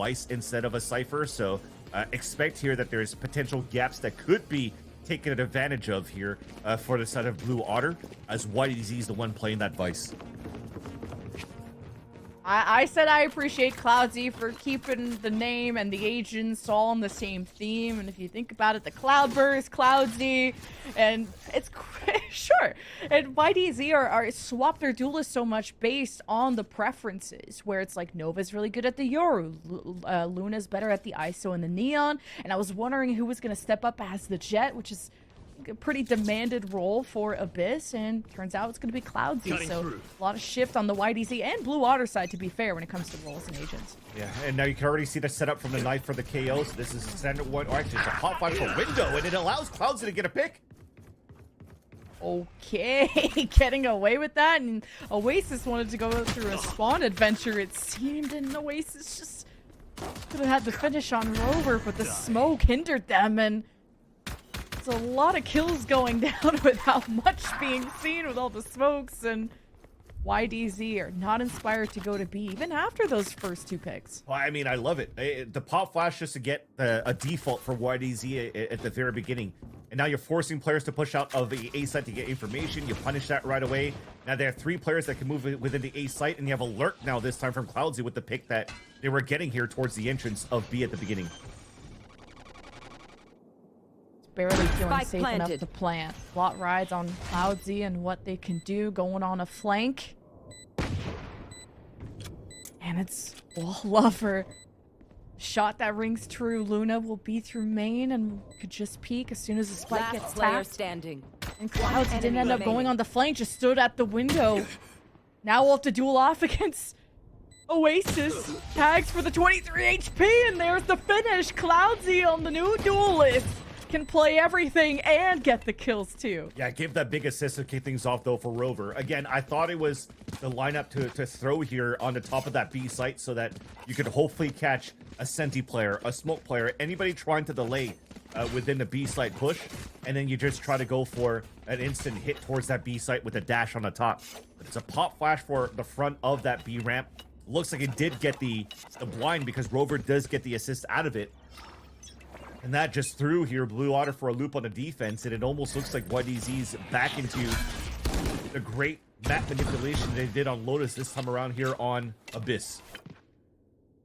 Vice instead of a Cypher, so expect here that there's potential gaps that could be taken advantage of here for the side of Blue Otter, as YDZ is the one playing that Vice. I said I appreciate Cloudsy for keeping the name and the agents all on the same theme. And if you think about it, the Cloudburst, Cloudsy, and it's sure. And YDZ are swap their duelists so much based on the preferences, where it's like Nova's really good at the Yoru, Luna's better at the ISO and the Neon. And I was wondering who was going to step up as the Jet, which is a pretty demanded role for Abyss, and turns out it's going to be Cloudsy. So a lot of shift on the YDZ and Blue Otter side, to be fair, when it comes to roles and agents. Yeah, and now you can already see the setup from the knife for the KO. So this is standard one, or actually it's a hot flash for window, and it allows Cloudsy to get a pick. Okay, getting away with that, and Oasis wanted to go through a spawn adventure, it seemed, and Oasis just could have had the finish on Rover, but the smoke hindered them, and it's a lot of kills going down without much being seen with all the smokes, and YDZ are not inspired to go to B even after those first two picks. Well, I mean, I love it. The pop flash just to get a default for YDZ at the very beginning. And now you're forcing players to push out of the A site to get information. You punish that right away. Now they have 3 players that can move within the A site, and you have a lurk now this time from Cloudsy with the pick that they were getting here towards the entrance of B at the beginning. Barely feeling safe enough to plant. Lot rides on Cloudsy and what they can do, going on a flank. And it's Wall Lover. Shot that rings true. Luna will be through main and could just peek as soon as the spike gets tapped. Standing. And Cloudsy didn't end up going on the flank, just stood at the window. Now we'll have to duel off against Oasis. Tags for the 23 HP, and there's the finish. Cloudsy on the new duelist can play everything and get the kills too. Yeah, give that big assist to kick things off though for Rover. Again, I thought it was the lineup to throw here on the top of that B site so that you could hopefully catch a Senti player, a smoke player, anybody trying to delay within the B site push, and then you just try to go for an instant hit towards that B site with a dash on the top. But it's a pop flash for the front of that B ramp. Looks like it did get the blind because Rover does get the assist out of it. And that just threw here Blue Otter for a loop on the defense, and it almost looks like YDZ's back into the great map manipulation they did on Lotus this time around here on Abyss.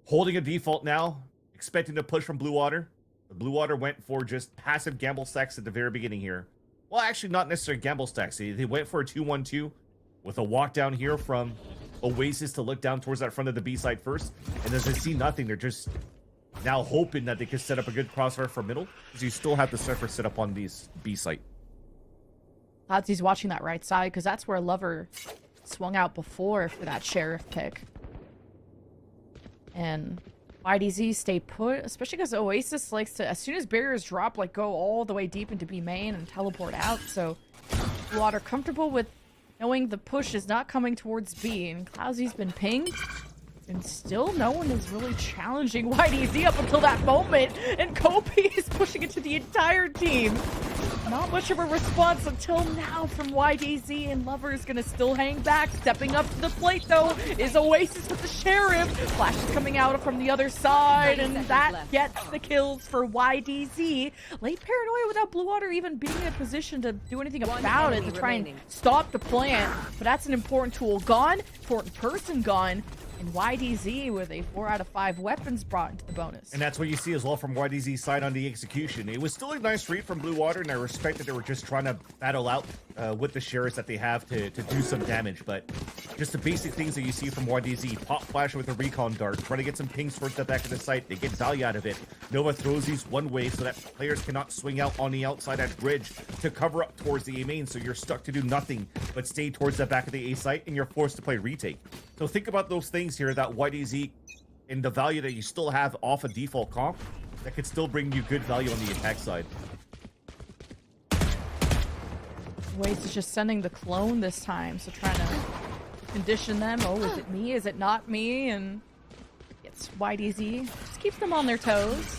Holding a default now, expecting to push from Blue Otter. The Blue Otter went for just passive gamble stacks at the very beginning here. Well, actually not necessarily gamble stacks. They went for a 2-1-2 with a walk down here from Oasis to look down towards that front of the B side first. And as they see nothing, they're just now hoping that they could set up a good crossfire for middle, because you still have the Cypher set up on these B site. Cloudsy's watching that right side, because that's where Lover swung out before for that Sheriff pick. And YDZ stay put, especially because Oasis likes to, as soon as barriers drop, like go all the way deep into B main and teleport out. So Blue Otter comfortable with knowing the push is not coming towards B, and Cloudsy's been pinged. And still no one is really challenging YDZ up until that moment. And Kopi is pushing it to the entire team. Not much of a response until now from YDZ, and Lover is going to still hang back. Stepping up to the plate, though, is Oasis with the Sheriff. Flash is coming out from the other side, and that gets the kills for YDZ. Late Paranoia without Blue Otter even being in a position to do anything about it, to try and stop the plant. But that's an important tool gone, important person gone. And YDZ with a 4 out of 5 weapons brought into the bonus. And that's what you see as well from YDZ's side on the execution. It was still a nice read from Blue Water, and I respect that they were just trying to battle out with the sheriffs that they have to do some damage. But just the basic things that you see from YDZ. Pop flash with a recon dart, try to get some pings towards the back of the site. They get value out of it. Nova throws these one way so that players cannot swing out on the outside at bridge to cover up towards the A main, so you're stuck to do nothing but stay towards the back of the A site, and you're forced to play retake. So think about those things here that YDZ and the value that you still have off a default comp that could still bring you good value on the attack side. Waze is just sending the clone this time, so trying to condition them. Oh, is it me? Is it not me? And it's YDZ. Just keeps them on their toes.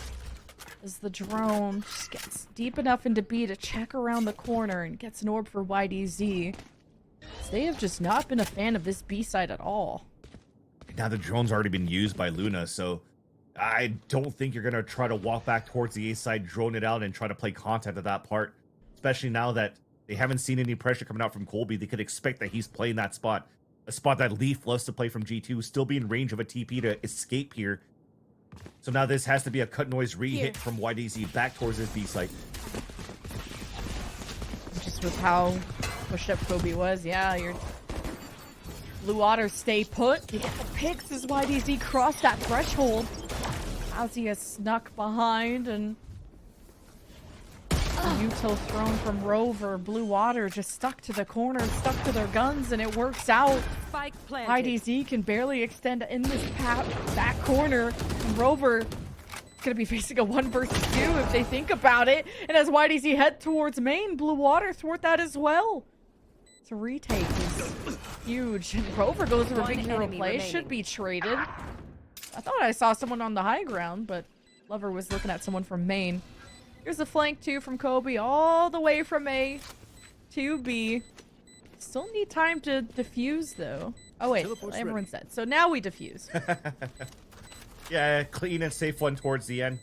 As the drone just gets deep enough into B to check around the corner and gets an orb for YDZ. They have just not been a fan of this B side at all. Now the drone's already been used by Luna, so I don't think you're going to try to walk back towards the A side, drone it out, and try to play contact at that part. Especially now that they haven't seen any pressure coming out from Colby. They could expect that he's playing that spot. A spot that Leaf loves to play from G2. Still be in range of a TP to escape here. So now this has to be a cut noise re-hit from YDZ back towards his B site. Just with how pushed up Kobe was, yeah, you're... Blue Water stay put. You get the picks as YDZ crossed that threshold. Ozzy has snuck behind and util thrown from Rover. Blue Water just stuck to the corner, stuck to their guns, and it works out. Spike planted. YDZ can barely extend in this back corner. And Rover is going to be facing a 1 versus 2 if they think about it. And as YDZ head towards main, Blue Water thwart that as well. So retake is huge. And Rover goes for a big hero play. Should be traded. I thought I saw someone on the high ground, but Lover was looking at someone from main. Here's a flank 2 from Kobe all the way from A to B. Still need time to defuse though. Oh wait, everyone's dead. So now we defuse. Yeah, clean and safe one towards the end.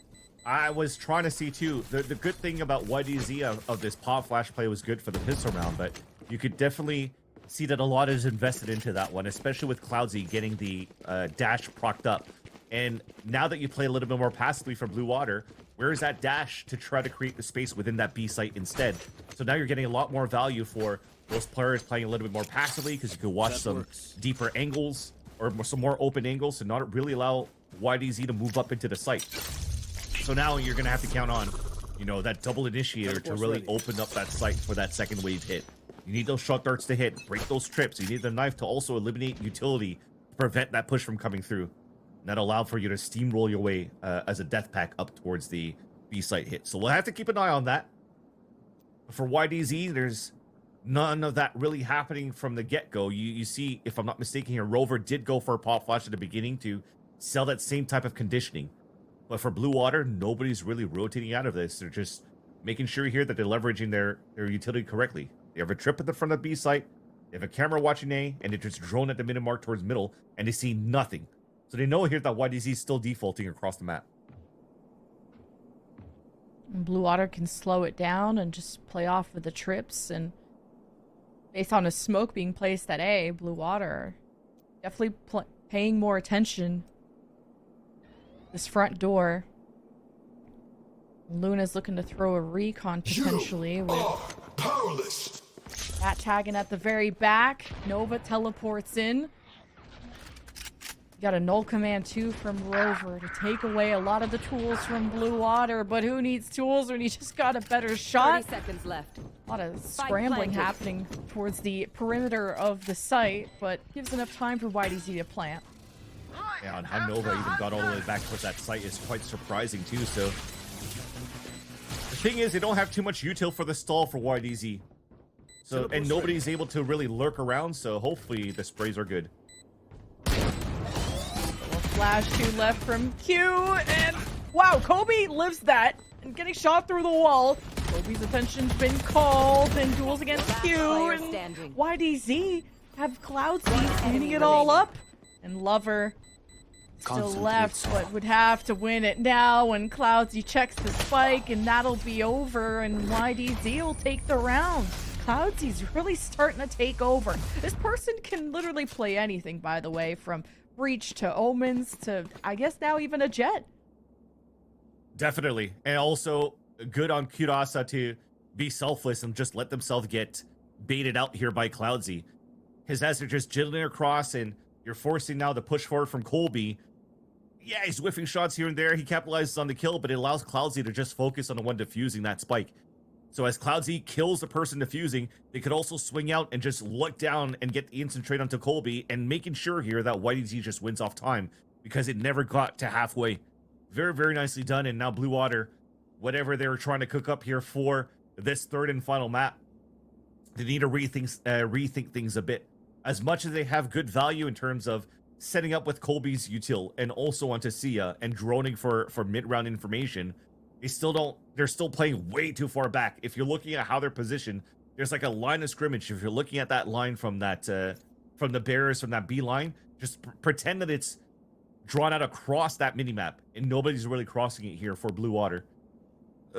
I was trying to see too. The good thing about YDZ of this pop flash play was good for the pistol round, but you could definitely see that a lot is invested into that one, especially with Cloudsy getting the dash procced up. And now that you play a little bit more passively for Blue Water, where is that dash to try to create the space within that B site instead? So now you're getting a lot more value for those players playing a little bit more passively because you can watch some deeper angles or some more open angles to not really allow YDZ to move up into the site. So now you're going to have to count on, you know, that double initiator to really open up that site for that second wave hit. You need those shot darts to hit, break those trips. You need the knife to also eliminate utility to prevent that push from coming through. And that allowed for you to steamroll your way as a death pack up towards the B site hit. So we'll have to keep an eye on that. For YDZ, there's none of that really happening from the get-go. You see, if I'm not mistaken here, Rover did go for a pop flash at the beginning to sell that same type of conditioning. But for Blue Water, nobody's really rotating out of this. They're just making sure here that they're leveraging their utility correctly. They have a trip at the front of B site, they have a camera watching A, and they just drone at the minute mark towards middle, and they see nothing. So they know here that YDZ is still defaulting across the map. And Blue Water can slow it down and just play off with the trips, and based on a smoke being placed at A, Blue Water definitely paying more attention. This front door. Luna's looking to throw a recon potentially with powerless. that tagging at the very back. Nova teleports in. Got a null command too from Rover to take away a lot of the tools from Blue Water, but who needs tools when you just got a better shot? 30 seconds left. A lot of scrambling happening towards the perimeter of the site, but gives enough time for YDZ to plant. Yeah, and how Nova even got all the way back towards that site is quite surprising too. So the thing is, they don't have too much util for the stall for YDZ. So, and nobody's able to really lurk around, so hopefully the sprays are good. Flash 2 left from Q, and wow, Kobe lives that and getting shot through the wall. Kobe's attention's been called, and duels against Q, and YDZ have Cloudsy cleaning it all up, and Lover still left, but would have to win it now when Cloudsy checks the spike, and that'll be over, and YDZ will take the round. Cloudsy's really starting to take over. This person can literally play anything, by the way, from Breach to Omens to, I guess now even a Jet. Definitely. And also good on Kurasa to be selfless and just let themselves get baited out here by Cloudsy. His as they're just jiggling across and you're forcing now the push forward from Colby. Yeah, he's whiffing shots here and there. He capitalizes on the kill, but it allows Cloudsy to just focus on the one defusing that spike. So as Cloudsy kills the person defusing, they could also swing out and just look down and get the instant trade onto Colby and making sure here that YDZ just wins off time because it never got to halfway. Very, very nicely done. And now Blue Water, whatever they were trying to cook up here for this third and final map, they need to rethink things a bit. As much as they have good value in terms of setting up with Colby's util and also onto Sia and droning for mid-round information, they're still playing way too far back. If you're looking at how they're positioned, there's like a line of scrimmage. If you're looking at that line from that from the barriers from that B line, just pretend that it's drawn out across that minimap, and nobody's really crossing it here for Blue Water.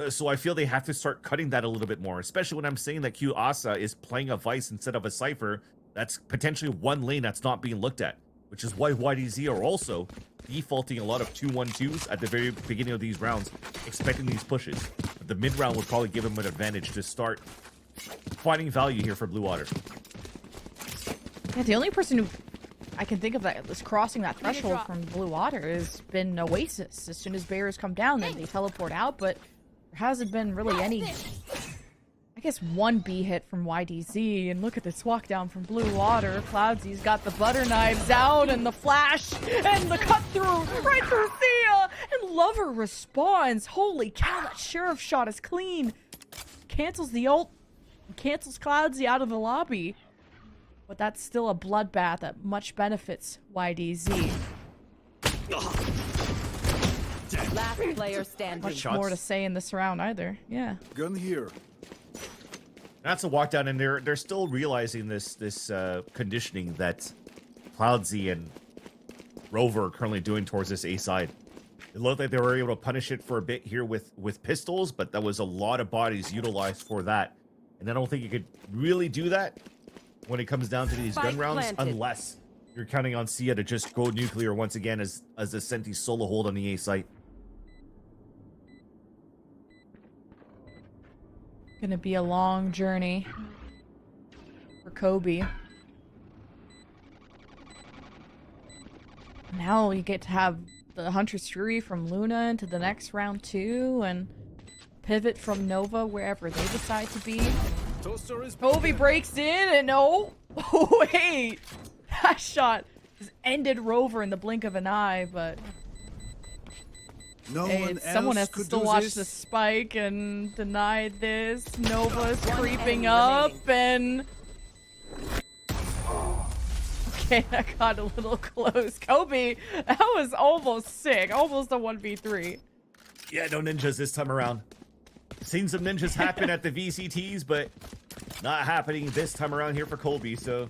So I feel they have to start cutting that a little bit more, especially when I'm saying that Q Asa is playing a Vice instead of a Cypher. That's potentially one lane that's not being looked at, which is why YDZ are also defaulting a lot of 2-1-2s at the very beginning of these rounds, expecting these pushes. But the mid round would probably give them an advantage to start finding value here for Blue Water. Yeah, the only person who I can think of that is crossing that threshold from Blue Water has been Oasis. As soon as barriers come down, then they teleport out, but there hasn't been really any, I guess, one B hit from YDZ. And look at this walk down from Blue Water. Cloudsy's got the butter knives out and the flash and the cut through right through Thea. And Lover responds. Holy cow, that sheriff shot is clean. Cancels the ult. Cancels Cloudsy out of the lobby. But that's still a bloodbath that much benefits YDZ. Last player standing. Much more to say in this round either. Yeah. Gun here. That's a walk down, and they're still realizing this conditioning that Cloudsy and Rover are currently doing towards this A side. It looked like they were able to punish it for a bit here with pistols, but that was a lot of bodies utilized for that. And I don't think you could really do that when it comes down to these gun rounds, unless you're counting on Sia to just go nuclear once again as a Senti solo hold on the A site. Gonna be a long journey for Kobe. Now you get to have the Huntress Fury from Luna into the next round too, and pivot from Nova wherever they decide to be. Kobe breaks in and oh wait, that shot just ended Rover in the blink of an eye, but someone has to still watch the spike and deny this. Nova's creeping up and okay, that got a little close. Kobe, that was almost sick, almost a 1v3. Yeah, no ninjas this time around. Seen some ninjas happen at the VCTs, but not happening this time around here for Colby. So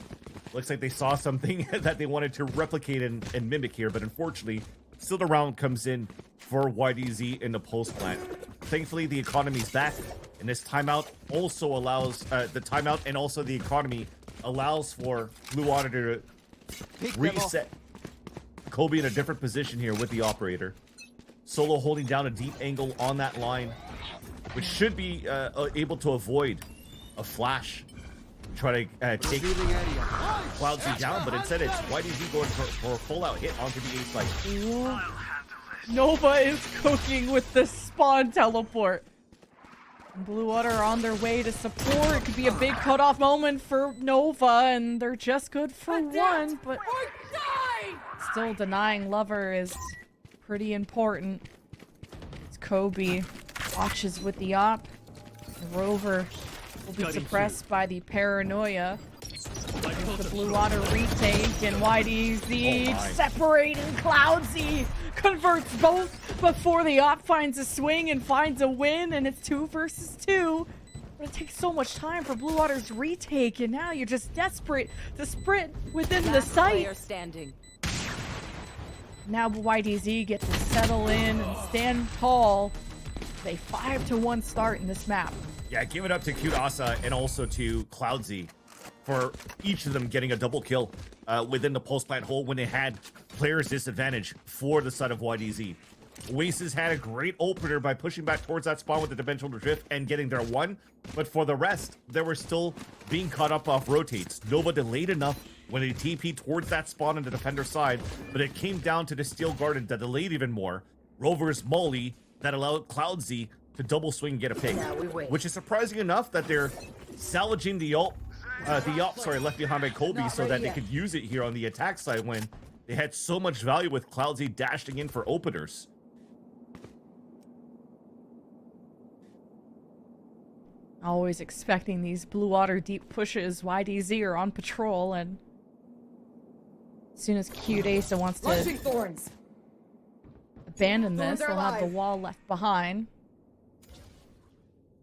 looks like they saw something that they wanted to replicate and mimic here, but unfortunately, still the round comes in for YDZ in the post plant. Thankfully, the economy's back, and this timeout also allows the timeout and also the economy allows for Blue Water to reset Kobe in a different position here with the operator. Solo holding down a deep angle on that line, which should be able to avoid a flash. Try to take Cloudsy down, but instead it's YDZ going for a full-out hit onto the A site. Nova is cooking with the spawn teleport. Blue Water are on their way to support. It could be a big cutoff moment for Nova, and they're just good for one, but still denying Lover is pretty important. As Kobe watches with the op. Rover will be suppressed by the paranoia. There's the Blue Water retake, and YDZ separating Cloudsy. Converts both before the op finds a swing and finds a win, and it's 2 versus 2. But it takes so much time for Blue Water's retake, and now you're just desperate to sprint within the site. Now YDZ gets to settle in and stand tall. A 5-1 start in this map. Yeah, give it up to Cute Asa and also to Cloudsy for each of them getting a double kill within the post plant hole when they had players disadvantage for the side of YDZ. Oasis had a great opener by pushing back towards that spawn with the dimensional drift and getting their one, but for the rest, they were still being caught up off rotates. Nova delayed enough when they TP towards that spawn on the defender side, but it came down to the Steel Garden that delayed even more. Rover's Molly that allowed Cloudsy to double swing and get a pick, which is surprising enough that they're salvaging the ult, left behind by Colby so that they could use it here on the attack side when they had so much value with Cloudsy dashing in for openers. Always expecting these Blue Water deep pushes. YDZ are on patrol, and as soon as Cute Asa wants to abandon this, they'll have the wall left behind.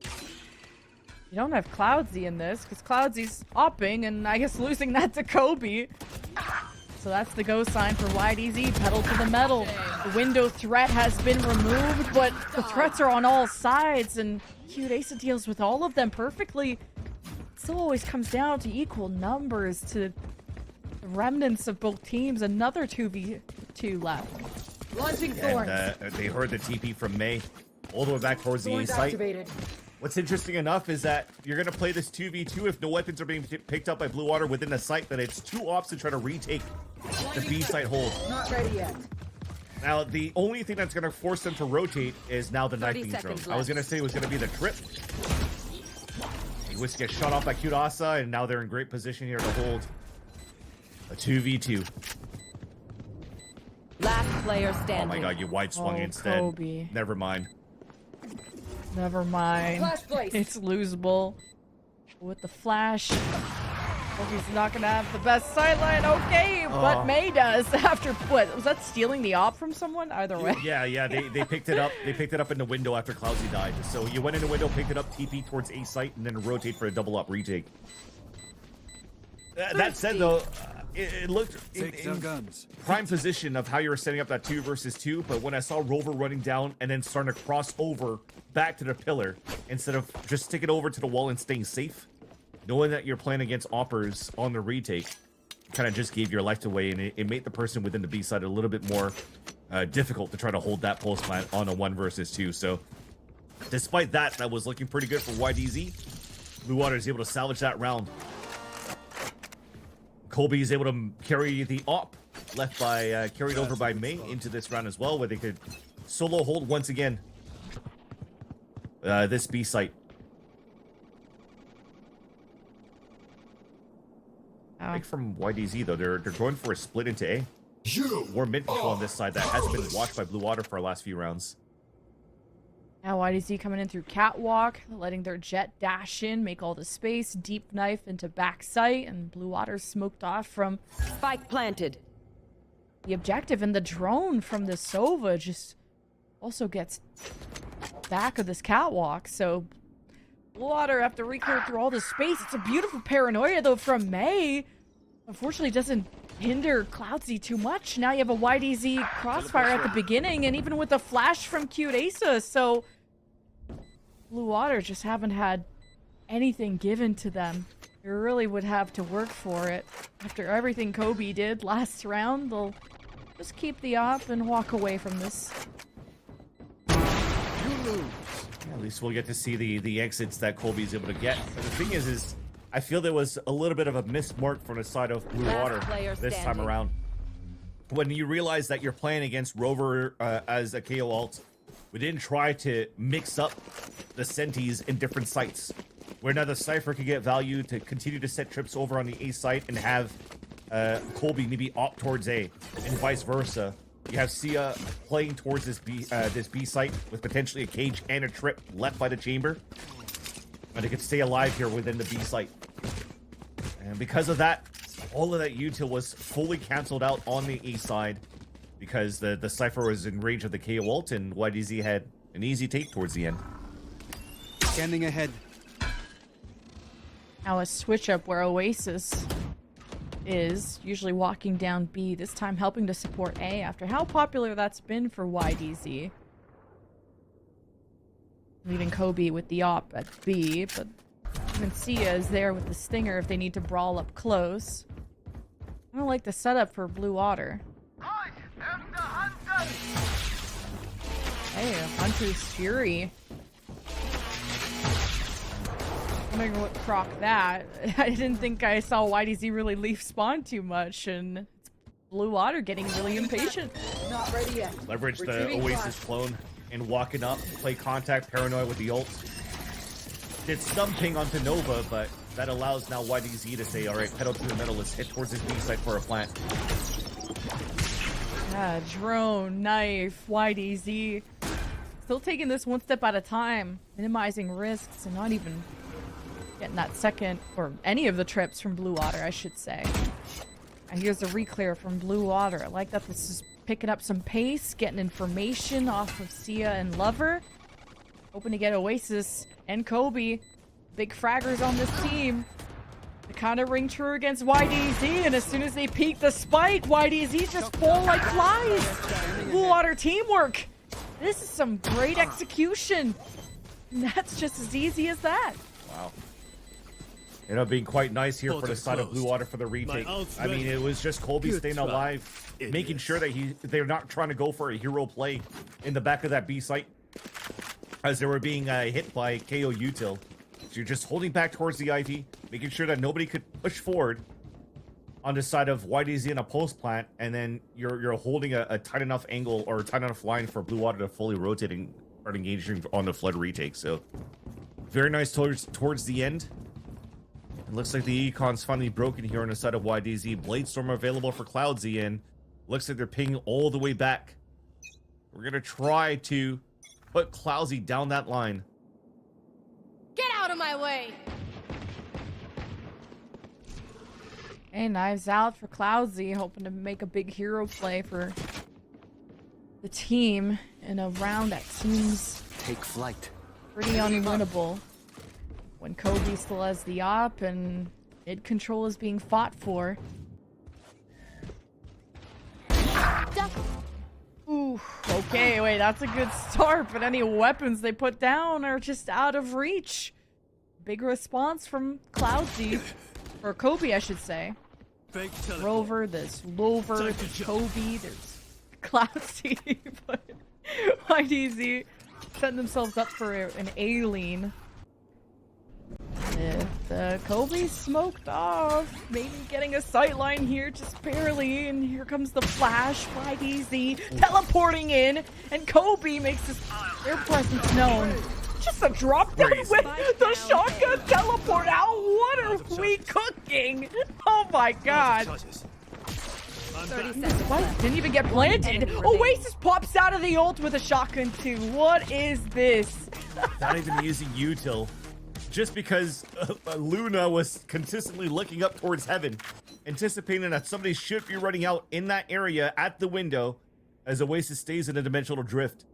You don't have Cloudsy in this, because Cloudsy's opping, and I guess losing that to Kobe. So that's the go sign for YDZ. Pedal to the metal. The window threat has been removed, but the threats are on all sides, and Cute Asa deals with all of them perfectly. It still always comes down to equal numbers, to the remnants of both teams. Another 2v2 left. Launching thorns. And they heard the TP from May all the way back towards the A site. Activated. What's interesting enough is that you're going to play this 2v2 if no weapons are being picked up by Blue Water within the site, then it's 2 ops to try to retake the B site hold. Not ready yet. Now, the only thing that's going to force them to rotate is now the knife 30 being thrown. seconds I was going to say it was going to be the trip. He was get shot off by Cute Asa, and now they're in great position here to hold a 2v2. Last player Oh standing. my god, you wide swung Oh, instead. Kobe. Never mind. Never mind. Flash place. It's losable. With the flash. Kobe's not gonna have the best sideline. Okay, but May does after what? Was that stealing the op from someone? Either way. Yeah, they picked it up. They picked it up in the window after Cloudsy died. So you went in the window, picked it up, TP towards A site, and then rotate for a double up retake. That said, though, it looked in guns. prime position of how you were setting up that 2 versus 2. But when I saw Rover running down and then starting to cross over back to the pillar instead of just sticking over to the wall and staying safe, knowing that you're playing against oppers on the retake, kind of just gave your life away, and it made the person within the B side a little bit more difficult to try to hold that pulse plant on a 1 versus 2. So, despite that, that was looking pretty good for YDZ. Blue Water is able to salvage that round. Colby is able to carry the op left by carried over by May into this round as well, where they could solo hold once again this B site. I think from YDZ though, they're going for a split into A. More mid control on this side that hasn't been watched by Blue Water for our last few rounds. Now YDZ coming in through catwalk, letting their jet dash in, make all the space, deep knife into back sight, and Blue Water smoked off from Spike planted. the objective, and the drone from the Sova just also gets back of this catwalk. So Blue Water have to reclear through all the space. It's a beautiful paranoia though from May. Unfortunately doesn't hinder Cloudsy too much. Now you have a YDZ crossfire at the beginning, and even with the flash from Cute Asa, so Blue Water just haven't had anything given to them. They really would have to work for it. After everything Kobe did last round, they'll just keep the op and walk away from this. At least we'll get to see the exits that Colby's able to get. But the thing is I feel there was a little bit of a missed mark from the side of Blue Water this time around. When you realize that you're playing against Rover as a KO alt, we didn't try to mix up the Sentis in different sites. Where now the Cypher could get value to continue to set trips over on the A site and have Colby maybe opt towards A, and vice versa. You have Sia playing towards this B site with potentially a cage and a trip left by the chamber. And they could stay alive here within the B site. And because of that, all of that util was fully canceled out on the A side because the Cypher was in range of the KO ult, and YDZ had an easy take towards the end. Scanning ahead. Now a switch up where Oasis is usually walking down B, this time helping to support A after how popular that's been for YDZ. Leaving Kobe with the op at B, but even Sia is there with the stinger if they need to brawl up close. I don't like the setup for Blue Water. Hey, Hunter's Fury. Wondering what proc that. I didn't think I saw YDZ really leave spawn too much, and it's Blue Water getting really impatient. Not ready yet. Leverage the Oasis clone and walking up, play contact, paranoid with the ult. Did some ping onto Nova, but that allows now YDZ to say, alright, pedal to the metal, let's hit towards this B site for a plant. Yeah, drone, knife, YDZ. Still taking this one step at a time, minimizing risks and not even getting that second, or any of the trips from Blue Water, I should say. And here's the reclear from Blue Water. I like that this is picking up some pace, getting information off of Sia and Lover. Hoping to get Oasis and Kobe. Big fraggers on this team. The kind of ring true against YDZ, and as soon as they peek the spike, YDZ just fall like flies. Blue Water teamwork. This is some great execution. And that's just as easy as that. Wow. Ended up being quite nice here for the side of Blue Water for the retake. I mean, it was just Colby staying alive, making sure that they're not trying to go for a hero play in the back of that B site as they were being hit by KO Util. So you're just holding back towards the Ivy, making sure that nobody could push forward on the side of YDZ in a post plant, and then you're holding a tight enough angle or a tight enough line for Blue Water to fully rotate and start engaging on the flood retake. So very nice towards the end. It looks like the Econ's finally broken here on the side of YDZ. Bladestorm available for Cloudsy, and looks like they're pinging all the way back. We're gonna try to put Cloudsy down that line. Get out of my way! Hey, knives out for Cloudsy, hoping to make a big hero play for the team in a round that seems Take flight. pretty unwinnable. When Kobe still has the op and mid control is being fought for. Ooh, okay, wait, that's a good start, but any weapons they put down are just out of reach. Big response from Cloudsy, or Kobe, I should say. Rover, there's Lover, there's Kobe, there's Cloudsy, but YDZ setting themselves up for an A-lean. The Kobe smoked off, maybe getting a sightline here just barely, and here comes the flash. YDZ teleporting in, and Kobe makes their presence known. Just a drop down with the shotgun teleport out. What are we cooking? Oh my god. 30 seconds What? left. Didn't even get planted. Oasis pops out of the ult with a shotgun too. What is this? Not even using Util. Just because Luna was consistently looking up towards heaven, anticipating that somebody should be running out in that area at the window as Oasis stays in a dimensional drift.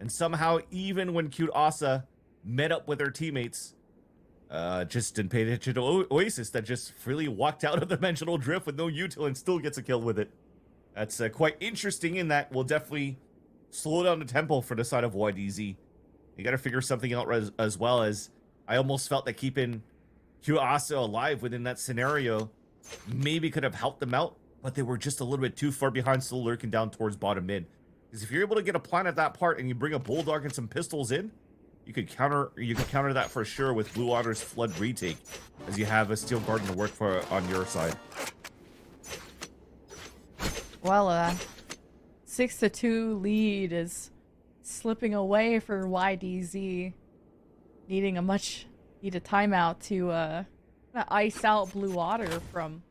And somehow, even when Cute Asa met up with their teammates, just didn't pay attention to Oasis that just freely walked out of the dimensional drift with no Util and still gets a kill with it. That's quite interesting, in that will definitely slow down the tempo for the side of YDZ. You got to figure something out as well, as I almost felt that keeping Asa alive within that scenario maybe could have helped them out, but they were just a little bit too far behind, still lurking down towards bottom mid. Because if you're able to get a plant at that part and you bring a Bulldog and some pistols in, you could counter that for sure with Blue Water's flood retake, as you have a Steel Garden to work for on your side. Well, 6-2 lead is slipping away for YDZ, needing a much needed timeout to ice out Blue Water from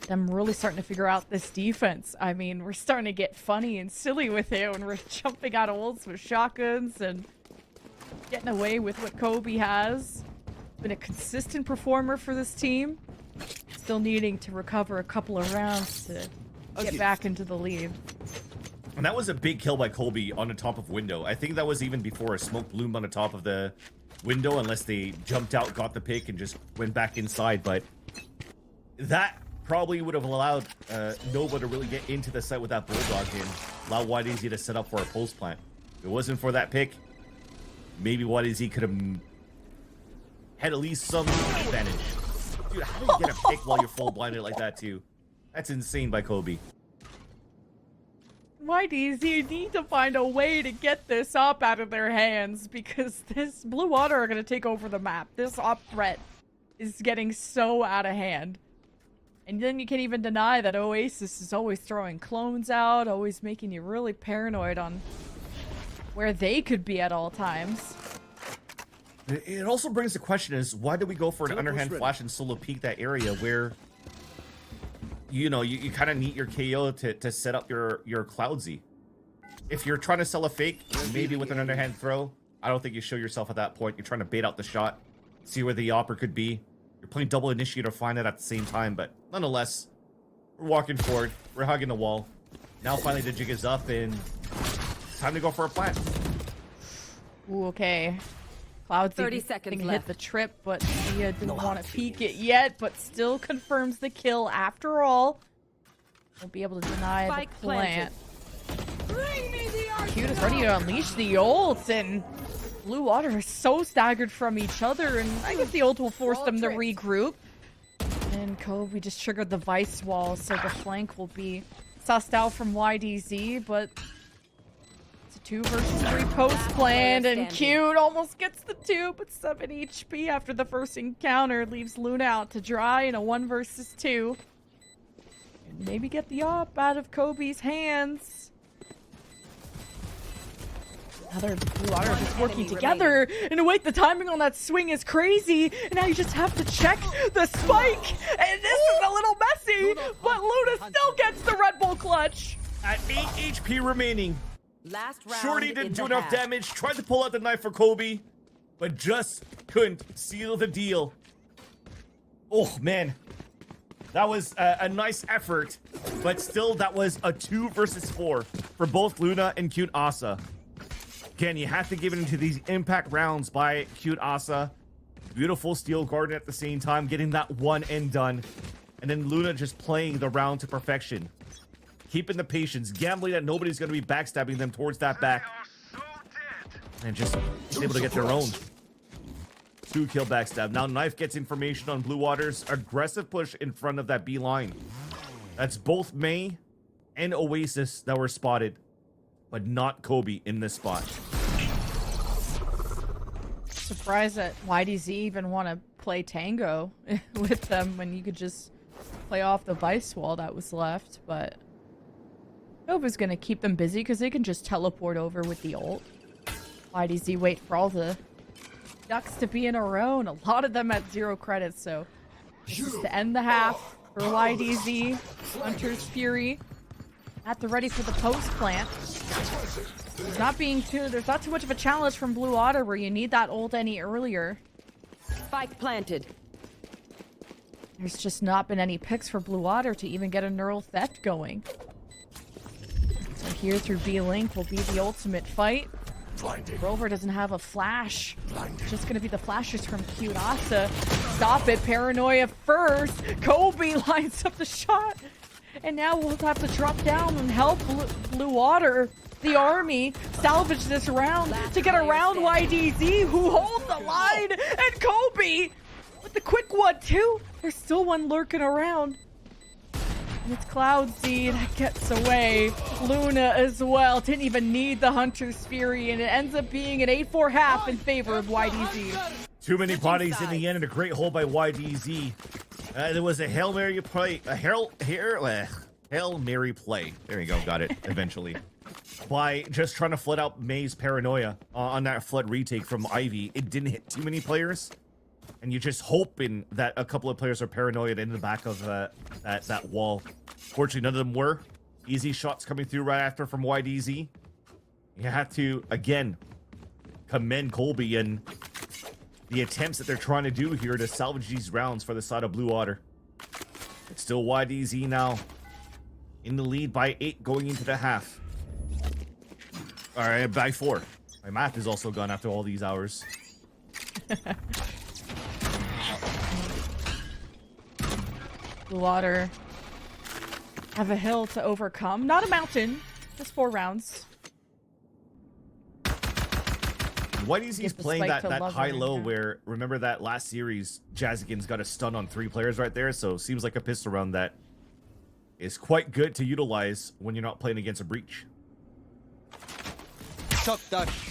them really starting to figure out this defense. I mean, we're starting to get funny and silly with it when we're jumping out of ults with shotguns and getting away with what Kobe has. Been a consistent performer for this team. Still needing to recover a couple of rounds to get back into the lead. And that was a big kill by Colby on the top of window. I think that was even before a smoke bloomed on the top of the window, unless they jumped out, got the pick, and just went back inside. But that probably would have allowed Nova to really get into the site with that Bulldog and allow YDZ to set up for a post plant. If it wasn't for that pick, maybe YDZ could have had at least some advantage. Dude, how do you get a pick while you're full blinded like that too? That's insane by Kobe. YDZ, you need to find a way to get this op out of their hands, because this Blue Water are going to take over the map. This op threat is getting so out of hand. And then you can't even deny that Oasis is always throwing clones out, always making you really paranoid on where they could be at all times. It also brings the question is, why do we go for an underhand flash and solo peek that area where, you know, you kind of need your KO to set up your Cloudsy? If you're trying to sell a fake, maybe with an underhand throw, I don't think you show yourself at that point. You're trying to bait out the shot, see where the opper could be. You're playing double initiator, find it at the same time, but nonetheless, we're walking forward, we're hugging the wall. Now finally the jig is up and it's time to go for a plant. Ooh, okay. Cloud's 30 even seconds hit left. the trip, but Nia didn't want to peek it yet, but still confirms the kill after all. Won't be able to deny Spike the plant. Bring me the arsenal. Cute is ready to unleash the ult, and Blue Water is so staggered from each other, and I guess the ult will force them to regroup. And Kobe just triggered the Vice Wall, so the flank will be sussed out from YDZ, but it's a 2 versus 3 post planned, and Cute almost gets the 2, but 7 HP after the first encounter leaves Luna out to dry in a 1 versus 2. And maybe get the op out of Kobe's hands. Now they're Blue Water just working together. And wait, the timing on that swing is crazy. And now you just have to check the spike. And this is a little messy, but Luna still gets the Red Bull clutch. At 8 HP remaining, Last round. Shorty in didn't the do enough half. damage, tried to pull out the knife for Kobe, but just couldn't seal the deal. Oh, man. That was a nice effort, but still that was a 2 versus 4 for both Luna and Cute Asa. Again, you have to give it into these impact rounds by Cute Asa. Beautiful Steel Garden at the same time, getting that one end done. And then Luna just playing the round to perfection. Keeping the patience, gambling that nobody's going to be backstabbing them towards that back. And just able to get their own 2-kill backstab. Now Knife gets information on Blue Water's aggressive push in front of that B line. That's both May and Oasis that were spotted, but not Kobe in this spot. Surprised that YDZ even want to play Tango with them when you could just play off the Vice Wall that was left, but Nova's gonna keep them busy because they can just teleport over with the ult. YDZ wait for all the ducks to be in a row, and a lot of them at 0 credits, so this is to end the half for YDZ. Hunter's Fury at the ready for the post plant. There's not too much of a challenge from Blue Water where you need that ult any earlier. Spike planted. There's just not been any picks for Blue Water to even get a neural theft going. So here through B-Link will be the ultimate fight. Rover doesn't have a flash. It's just gonna be the flashes from Cute Asa. Stop it, Paranoia first. Kobe lines up the shot. And now we'll have to drop down and help Blue Water, the army, salvage this round to get around YDZ, who hold the line. And Kobe with the quick one, too. There's still one lurking around. And it's Cloud Seed that gets away. Luna as well. Didn't even need the Hunter's Fury, and it ends up being an 8-4 half in favor of YDZ. Too many bodies in the end, and a great hold by YDZ. There was a Hail Mary play, Hail Mary play. There you go, got it, eventually. By just trying to flood out May's Paranoia on that flood retake from Ivy. It didn't hit too many players, and you're just hoping that a couple of players are paranoid in the back of that wall. Fortunately, none of them were. Easy shots coming through right after from YDZ. You have to, again, commend Colby and the attempts that they're trying to do here to salvage these rounds for the side of Blue Water. It's still YDZ now in the lead by 8 going into the half. All right, by 4. My math is also gone after all these hours. Blue Water have a hill to overcome. Not a mountain, just 4 rounds. YDZ's playing that Lover, high-low yeah. where, remember that last series, Jazzigan's got a stun on 3 players right there, so seems like a pistol round that is quite good to utilize when you're not playing against a breach. Shock dash.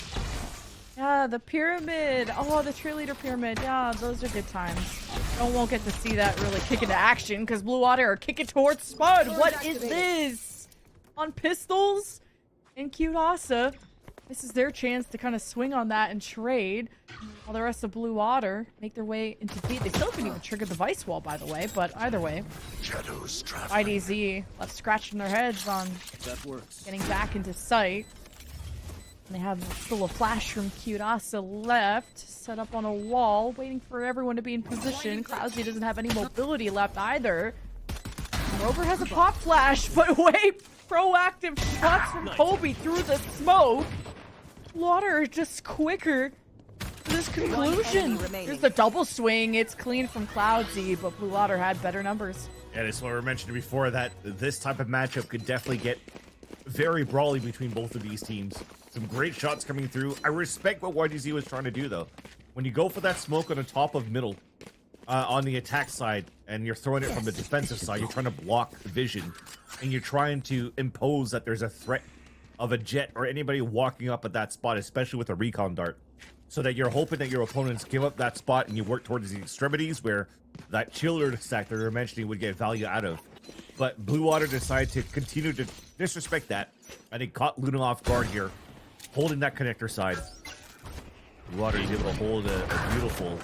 Yeah, the pyramid. Oh, the cheerleader pyramid. Yeah, those are good times. Won't get to see that really kick into action because Blue Water are kicking towards Spud. What is this? On pistols? And Cute Asa. This is their chance to kind of swing on that and trade. While the rest of Blue Water make their way into B. They still haven't even triggered the Vice Wall, by the way, but either way. IDZ left scratching their heads on That works. getting back into sight. And they have still a flash from Cute Asa left, set up on a wall, waiting for everyone to be in position. Clousy doesn't have any mobility left either. Rover has a pop flash, but way proactive shots from Kobe through the smoke. Water is just quicker. this conclusion. remaining. Here's the double swing. It's clean from Cloudsy, but Blue Water had better numbers. And it's what we mentioned before, that this type of matchup could definitely get very brawly between both of these teams. Some great shots coming through. I respect what YDZ was trying to do, though. When you go for that smoke on the top of middle, on the attack side, and you're throwing it from the defensive side, you're trying to block vision, and you're trying to impose that there's a threat of a jet or anybody walking up at that spot, especially with a recon dart, so that you're hoping that your opponents give up that spot and you work towards the extremities where that chiller stack that they're mentioning would get value out of. But Blue Water decided to continue to disrespect that, and it caught Luna off guard here, holding that connector side. Blue Water is able to hold a beautiful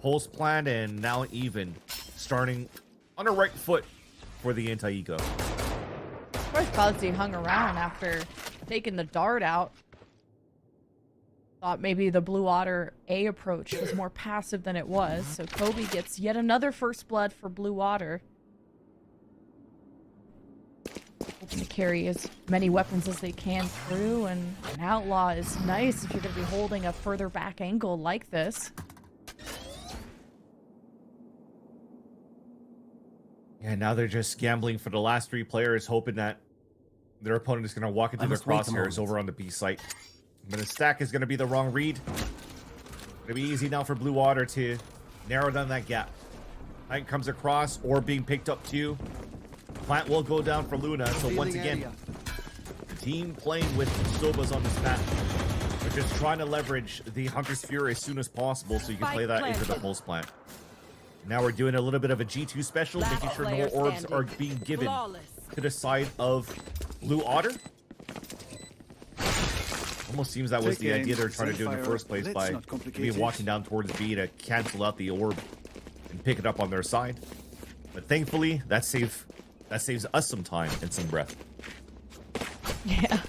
pulse plant, and now even starting on a right foot for the anti-eco. Of course, Cloudsy hung around after taking the dart out. Thought maybe the Blue Water A approach was more passive than it was, so Kobe gets yet another first blood for Blue Water. Hoping to carry as many weapons as they can through, and an outlaw is nice if you're going to be holding a further back angle like this. Yeah, now they're just gambling for the last three players, hoping that their opponent is going to walk into their crosshairs over on the B site. But the stack is going to be the wrong read. It'll be easy now for Blue Water to narrow down that gap. Plant comes across, or being picked up too. Plant will go down for Luna. So once again, the team playing with Sobas on this map. They're just trying to leverage the Hunter's Fury as soon as possible so you can play that into the pulse plant. Now we're doing a little bit of a G2 special, making sure no orbs are being given to the side of Blue Otter. Almost seems that was the idea they're trying to do in the first place, by maybe walking down towards B to cancel out the orb and pick it up on their side. But thankfully, that saves us some time and some breath. Yeah.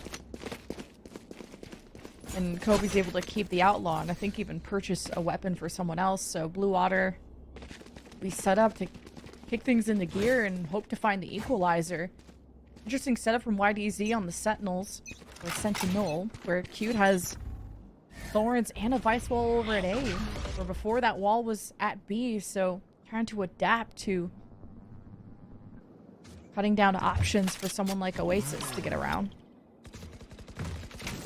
And Kobe's able to keep the outlaw, and I think even purchase a weapon for someone else. So Blue Water, we set up to kick things into gear and hope to find the equalizer. Interesting setup from YDZ on the Sentinels, or Sentinel, where Cute has Thorns and a Vice Wall over at A, where before that wall was at B, so trying to adapt to cutting down options for someone like Oasis to get around.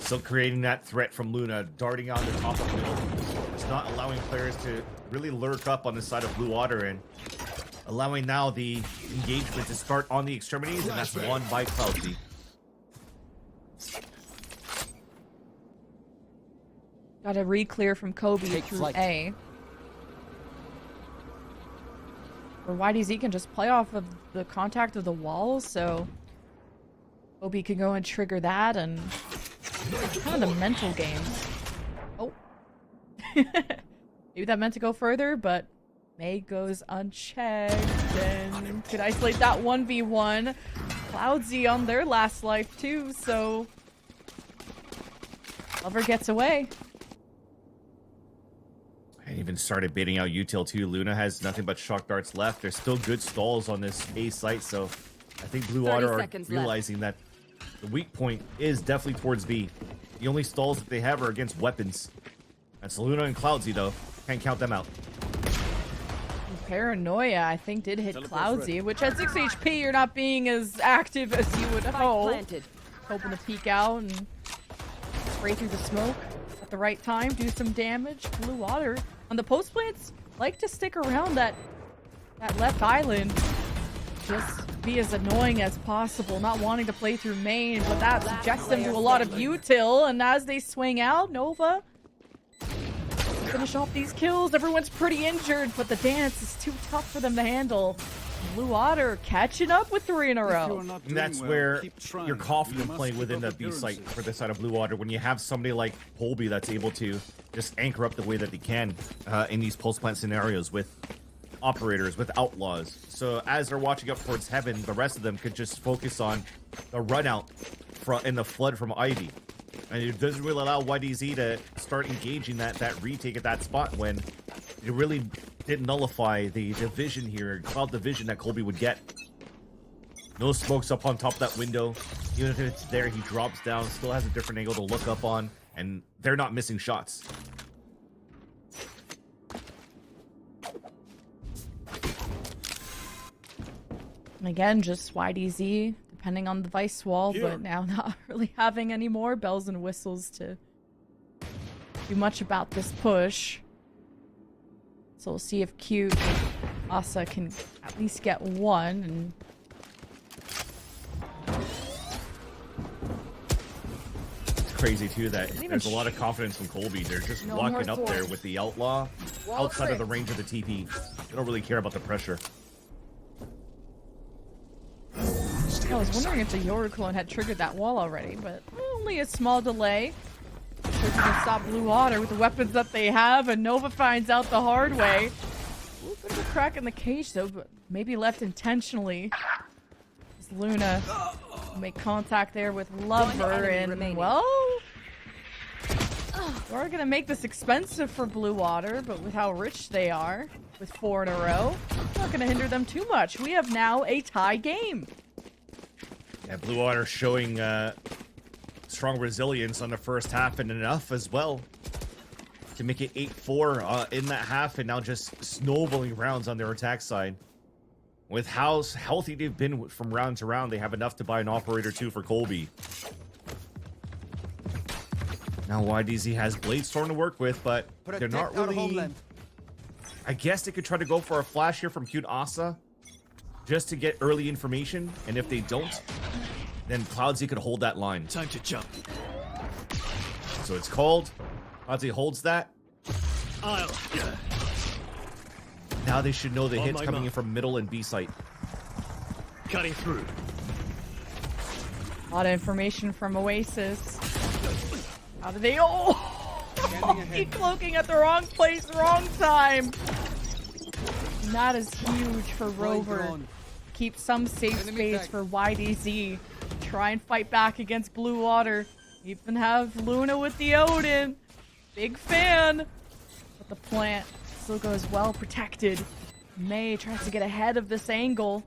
So creating that threat from Luna, darting on the top of the middle. It's not allowing players to really lurk up on the side of Blue Water, and allowing now the engagement to start on the extremities, and that's won by Cloudsy. Got a re-clear from Kobe through A. Or YDZ can just play off of the contact of the walls, so Kobe can go and trigger that, and kind of the mental games. Oh. Maybe that meant to go further, but May goes unchecked and could isolate that 1v1. Cloudsy on their last life too, so Lover gets away. And even started baiting out util too. Luna has nothing but shock darts left. There's still good stalls on this A site, so I think Blue Water are realizing that the weak point is definitely towards B. The only stalls that they have are against weapons. That's Luna and Cloudsy, though. Can't count them out. Paranoia, I think, did hit Cloudsy, which at 6 HP, you're not being as active as you would hope. Hoping to peek out and spray through the smoke at the right time, do some damage. Blue Water on the post plants like to stick around that left island. Just be as annoying as possible, not wanting to play through main, but that subjects them to a lot of util, and as they swing out, Nova finish off these kills. Everyone's pretty injured, but the dance is too tough for them to handle. Blue Water catching up with 3 in a row. And that's where you're confident playing within the B site for the side of Blue Water, when you have somebody like Holby that's able to just anchor up the way that they can in these pulse plant scenarios with operators, with outlaws. So as they're watching up towards heaven, the rest of them could just focus on the run out in the flood from Ivy. And it doesn't really allow YDZ to start engaging that retake at that spot, when it really did nullify the division here, cloud division that Colby would get. No smokes up on top of that window. Even if it's there, he drops down, still has a different angle to look up on, and they're not missing shots. Again, just YDZ, depending on the Vice wall, but now not really having any more bells and whistles to do much about this push. So we'll see if Cute Asa can at least get one. And it's crazy too that there's a lot of confidence from Colby. They're just walking up there with the Outlaw outside of the range of the TP. They don't really care about the pressure. I was wondering if the Yoru clone had triggered that wall already, but only a small delay. So you can stop Blue Water with the weapons that they have, and Nova finds out the hard way. Ooh, bit of a crack in the cage though, but maybe left intentionally. As Luna will make contact there with Lover, and well, we're gonna make this expensive for Blue Water, but with how rich they are, with 4 in a row, it's not gonna hinder them too much. We have now a tie game. Yeah, Blue Water showing strong resilience on the first half and enough as well to make it 8-4 in that half, and now just snowballing rounds on their attack side. With how healthy they've been from round to round, they have enough to buy an operator too for Colby. Now YDZ has Bladestorm to work with, but they're not really... I guess they could try to go for a flash here from Cute Asa just to get early information, and if they don't, then Cloudsy could hold that line. Time to jump. So it's called. Cloudsy holds that. Now they should know the hits coming in from middle and B site. Cutting through. A lot of information from Oasis. How do they... Oh! He cloaking at the wrong place, wrong time. And that is huge for Rover. Keep some safe space for YDZ. Try and fight back against Blue Water. Even have Luna with the Odin. Big fan. But the plant still goes well protected. May tries to get ahead of this angle.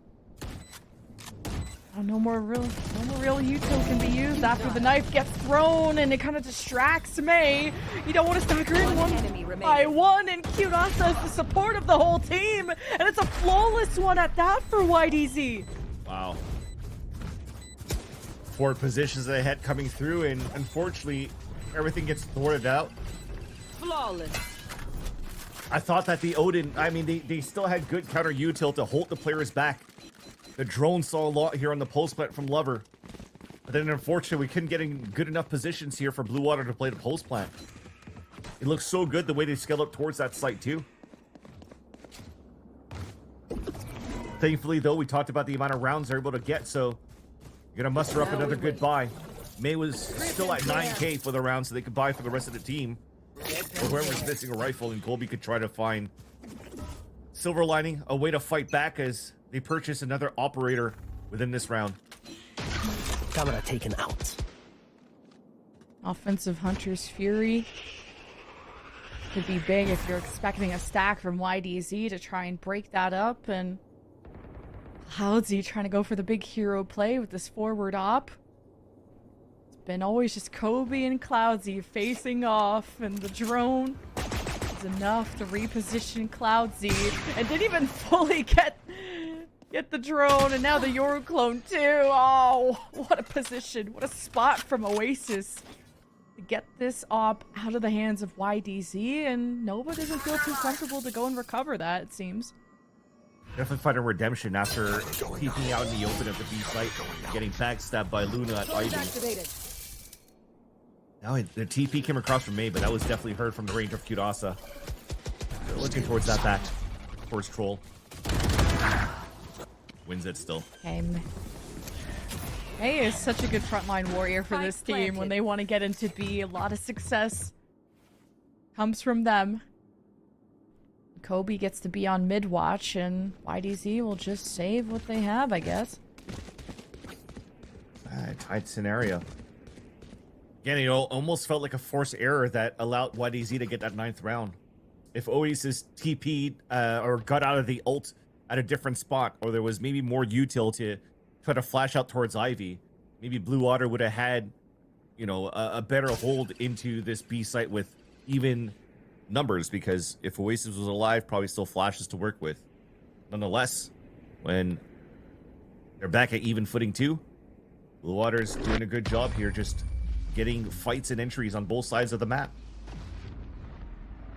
Oh, no more real util can be used after the knife gets thrown, and it kind of distracts May. You don't want to stagger in one by one, and Cute Asa has the support of the whole team, and it's a flawless one at that for YDZ. Wow. Forward positions ahead coming through, and unfortunately, everything gets thwarted out. Flawless. I thought that the Odin, I mean, they still had good counter util to hold the players back. The drone saw a lot here on the post plant from Lover. But then unfortunately, we couldn't get in good enough positions here for Blue Water to play the post plant. It looks so good the way they scaled up towards that site too. Thankfully though, we talked about the amount of rounds they're able to get, so you're gonna muster up another good buy. May was still at 9k for the rounds, so they could buy for the rest of the team. Or whoever's missing a rifle, and Colby could try to find silver lining, a way to fight back as they purchase another operator within this round. Camera taken out. Offensive Hunter's Fury could be big if you're expecting a stack from YDZ to try and break that up, and Cloudsy trying to go for the big hero play with this forward op. It's been always just Kobe and Cloudsy facing off, and the drone is enough to reposition Cloudsy, and didn't even fully get the drone, and now the Yoru clone too. Oh, what a position, what a spot from Oasis to get this op out of the hands of YDZ, and Nova doesn't feel too comfortable to go and recover that, it seems. Definitely finding redemption after peeking out in the open at the B site, getting backstabbed by Luna at Ivy. Now the TP came across from May, but that was definitely heard from the range of Cute Asa. They're looking towards that back. Force Troll. Wins it still. Okay. May is such a good frontline warrior for this team when they want to get into B. A lot of success comes from them. Kobe gets to be on mid-watch, and YDZ will just save what they have, I guess. Tight scenario. Again, you know, almost felt like a forced error that allowed YDZ to get that 9th round. If Oasis TP'd or got out of the ult at a different spot, or there was maybe more util to try to flash out towards Ivy, maybe Blue Water would have had, you know, a better hold into this B site with even numbers, because if Oasis was alive, probably still flashes to work with. Nonetheless, when They're back at even footing too. Blue Water's doing a good job here, just getting fights and entries on both sides of the map.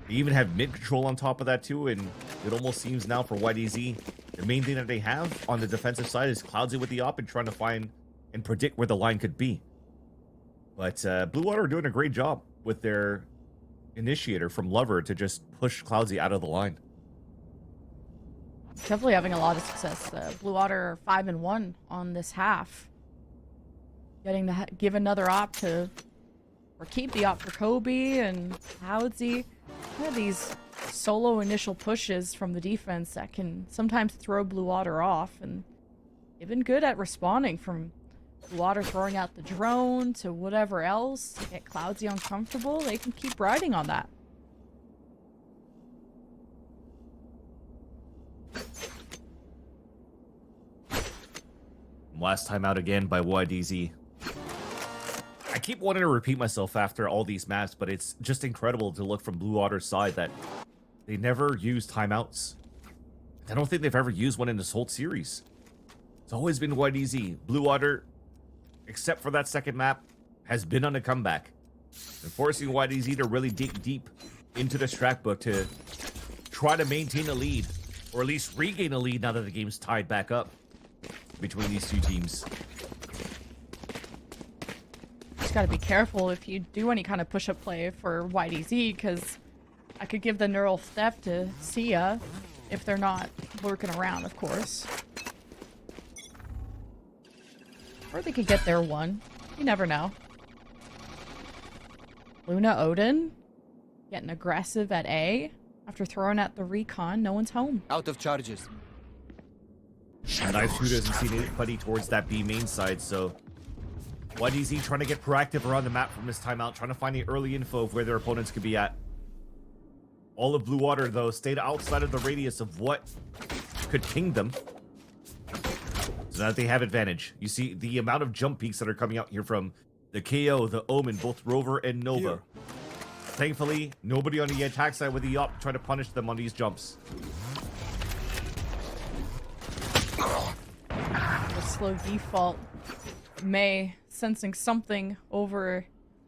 They even have mid control on top of that too, and it almost seems now for YDZ, the main thing that they have on the defensive side is Cloudsy with the op and trying to find and predict where the line could be. But Blue Water are doing a great job with their initiator from Lover to just push Cloudsy out of the line. Definitely having a lot of success. Blue Water 5-1 on this half. Getting to give another op to, or keep the op for Kobe and Cloudsy. These solo initial pushes from the defense that can sometimes throw Blue Water off, and they've been good at responding, from Blue Water throwing out the drone to whatever else to get Cloudsy uncomfortable. They can keep riding on that. Last time out again by YDZ. I keep wanting to repeat myself after all these maps, but it's just incredible to look from Blue Water's side that they never use timeouts. I don't think they've ever used one in this whole series. It's always been YDZ. Blue Water, except for that second map, has been on a comeback, and forcing YDZ to really dig deep into the strat book to try to maintain a lead, or at least regain a lead now that the game's tied back up between these two teams. Just gotta be careful if you do any kind of push-up play for YDZ, because I could give the neural theft to Sia if they're not lurking around, of course. Or they could get their one. You never know. Luna Odin getting aggressive at A after throwing out the recon. No one's home. Out of charges. Knife 2 doesn't see anybody towards that B main side, so YDZ trying to get proactive around the map from his timeout, trying to find the early info of where their opponents could be at. All of Blue Water, though, stayed outside of the radius of what could ping them, so that they have advantage. You see the amount of jump peaks that are coming out here from the KO, the Omen, both Rover and Nova. Here. Thankfully, nobody on the attack side with the op trying to punish them on these jumps. The slow default. May sensing something over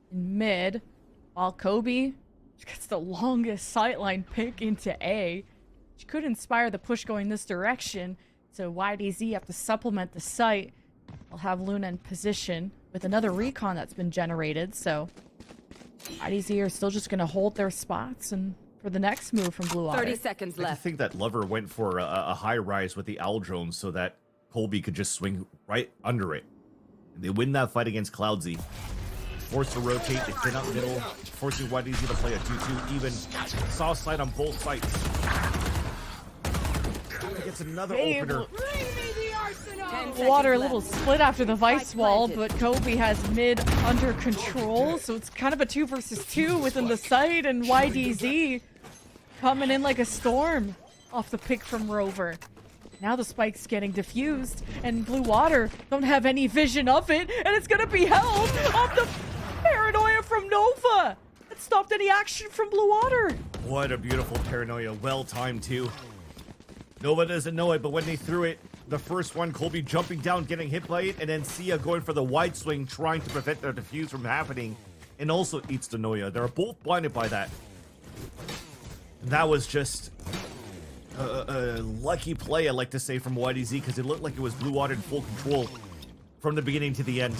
in mid, while Kobe gets the longest sightline pick into A, which could inspire the push going this direction. So YDZ have to supplement the sight. I'll have Luna in position with another recon that's been generated. So YDZ are still just going to hold their spots and for the next move from Blue Water. 30 seconds I left. think that Lover went for a high rise with the owl drone so that Colby could just swing right under it. And they win that fight against Cloudsy. Forced to rotate, they thin out middle, forcing YDZ to play a 2-2 even. Saw sight on both sides. Gets another opener. Blue Water a little split after the vice wall, but Kobe has mid under control, so it's kind of a 2 versus 2 within the site, and YDZ coming in like a storm off the pick from Rover. Now the spike's getting diffused, and Blue Water don't have any vision of it, and it's gonna be held off the paranoia from Nova. It stopped any action from Blue Water. What a beautiful paranoia. Well timed too. Nova doesn't know it, but when they threw it, the first one, Colby jumping down, getting hit by it, and then Sia going for the wide swing, trying to prevent the defuse from happening, and also eats the Noya. They're both blinded by that. That was just a lucky play, I like to say, from YDZ, because it looked like it was Blue Water in full control from the beginning to the end.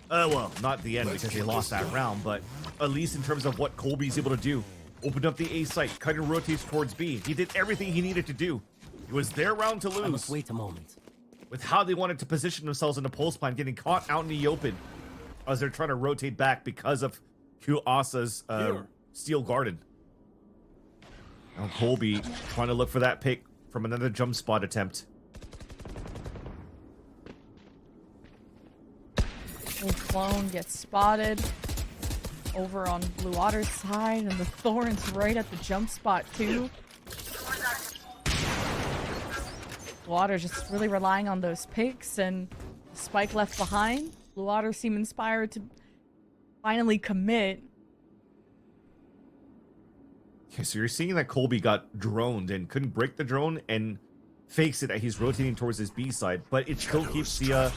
Well, not the end because they lost that round, but at least in terms of what Colby's able to do. Opened up the A site, cut and rotates towards B. He did everything he needed to do. It was their round to I lose. must wait a moment. With how they wanted to position themselves in the pulse plan, getting caught out in the open as they're trying to rotate back because of Q-Asa's Steel Garden. Now Colby trying to look for that pick from another jump spot attempt. Old Clone gets spotted over on Blue Water's side, and the Thorn's right at the jump spot too. Blue Water just really relying on those picks, and Spike left behind. Blue Water seem inspired to finally commit. Okay, so you're seeing that Colby got droned and couldn't break the drone, and fakes it that he's rotating towards his B side, but it still keeps the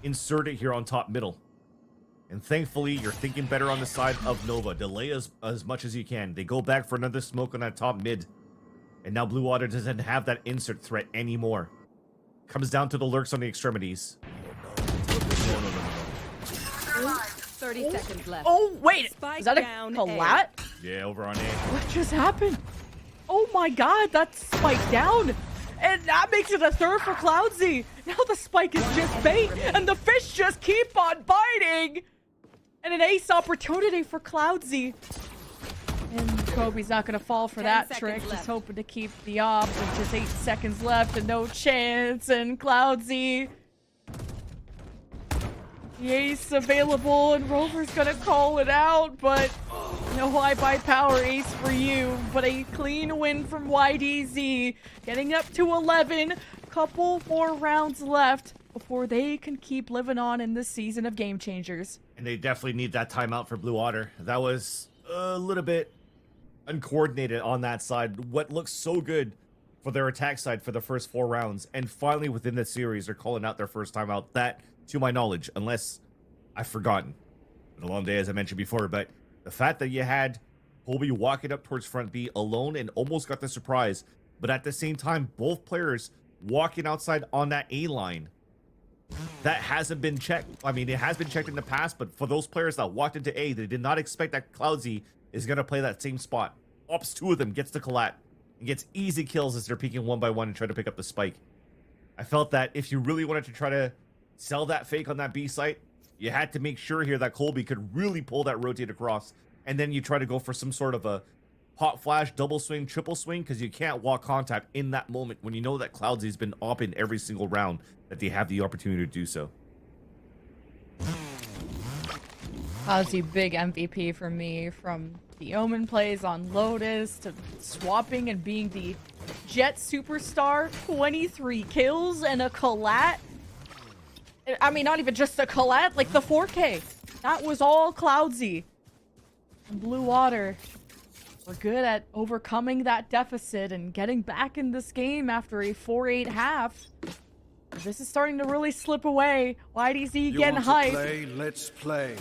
inserted here on top middle. And thankfully, you're thinking better on the side of Nova. Delay as much as you can. They go back for another smoke on that top mid. And now Blue Water doesn't have that insert threat anymore. Comes down to the lurks on the extremities. No. 30 seconds left. Oh, wait. Spike Is that a down collat? Yeah, over on A. What just happened? Oh my god, that's spiked down. And that makes it a third for Cloudsy. Now the spike is just bait, and the fish just keep on biting. And an ace opportunity for Cloudsy. And Kobe's not going to fall for 10 that seconds trick. left. Just hoping to keep the op with just 8 seconds left and no chance. And Cloudsy, the ace available, and Rover's going to call it out, but no YDZ ace for you. But a clean win from YDZ, getting up to 11. Couple more rounds left before they can keep living on in this season of Game Changers. And they definitely need that timeout for Blue Water. That was a little bit uncoordinated on that side. What looks so good for their attack side for the first 4 rounds. And finally within the series, they're calling out their first timeout. That, to my knowledge, unless I've forgotten. It's been a long day, as I mentioned before. But the fact that you had Colby walking up towards front B alone and almost got the surprise. But at the same time, both players walking outside on that A line. That hasn't been checked. I mean, it has been checked in the past, but for those players that walked into A, they did not expect that Cloudsy is going to play that same spot. Ops 2 of them gets the collat and gets easy kills as they're peeking 1 by 1 and try to pick up the spike. I felt that if you really wanted to try to sell that fake on that B site, you had to make sure here that Colby could really pull that rotate across, and then you try to go for some sort of a hot flash, double swing, triple swing, because you can't walk contact in that moment when you know that Cloudsy's been opping every single round that they have the opportunity to do so. Cloudsy, big MVP for me, from the Omen plays on Lotus to swapping and being the Jet superstar. 23 kills and a collat. I mean, not even just a collat, like the 4K. That was all Cloudsy. And Blue Water were good at overcoming that deficit and getting back in this game after a 4-8 half. This is starting to really slip away. YDZ getting hyped. Play, let's play.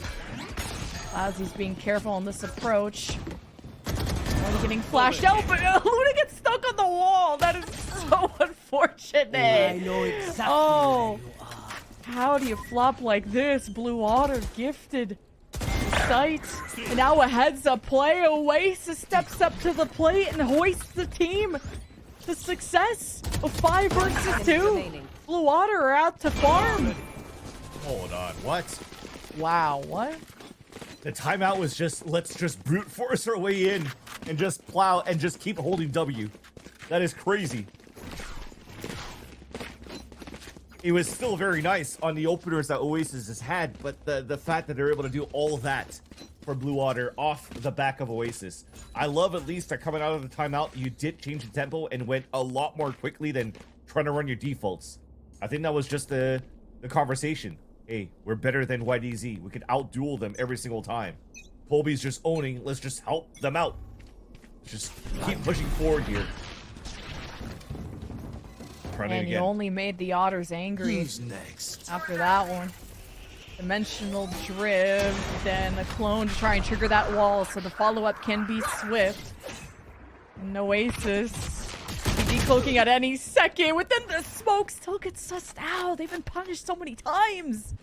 Cloudsy's being careful on this approach. Only getting flashed out, but Luna gets stuck on the wall. That is so unfortunate. I know exactly Oh, where you are. how do you flop like this? Blue Water gifted sight. And now a heads-up play. Oasis steps up to the plate and hoists the team to success of 5 versus 2. remaining. Blue Water are out to farm. Hold on, what? Wow, what? The timeout was just, let's just brute force our way in and just plow and just keep holding W. That is crazy. It was still very nice on the openers that Oasis has had, but the fact that they're able to do all of that for Blue Water off the back of Oasis. I love at least that coming out of the timeout, you did change the tempo and went a lot more quickly than trying to run your defaults. I think that was just the conversation. Hey, we're better than YDZ. We could outduel them every single time. Colby's just owning. Let's just help them out. Let's just keep pushing forward here. Trying it And you again. only made the Otters angry Who's next? after that one. Dimensional drift, then a clone to try and trigger that wall so the follow-up can be swift. And Oasis decloaking at any second. Within the smoke, still gets sussed out. They've been punished so many times.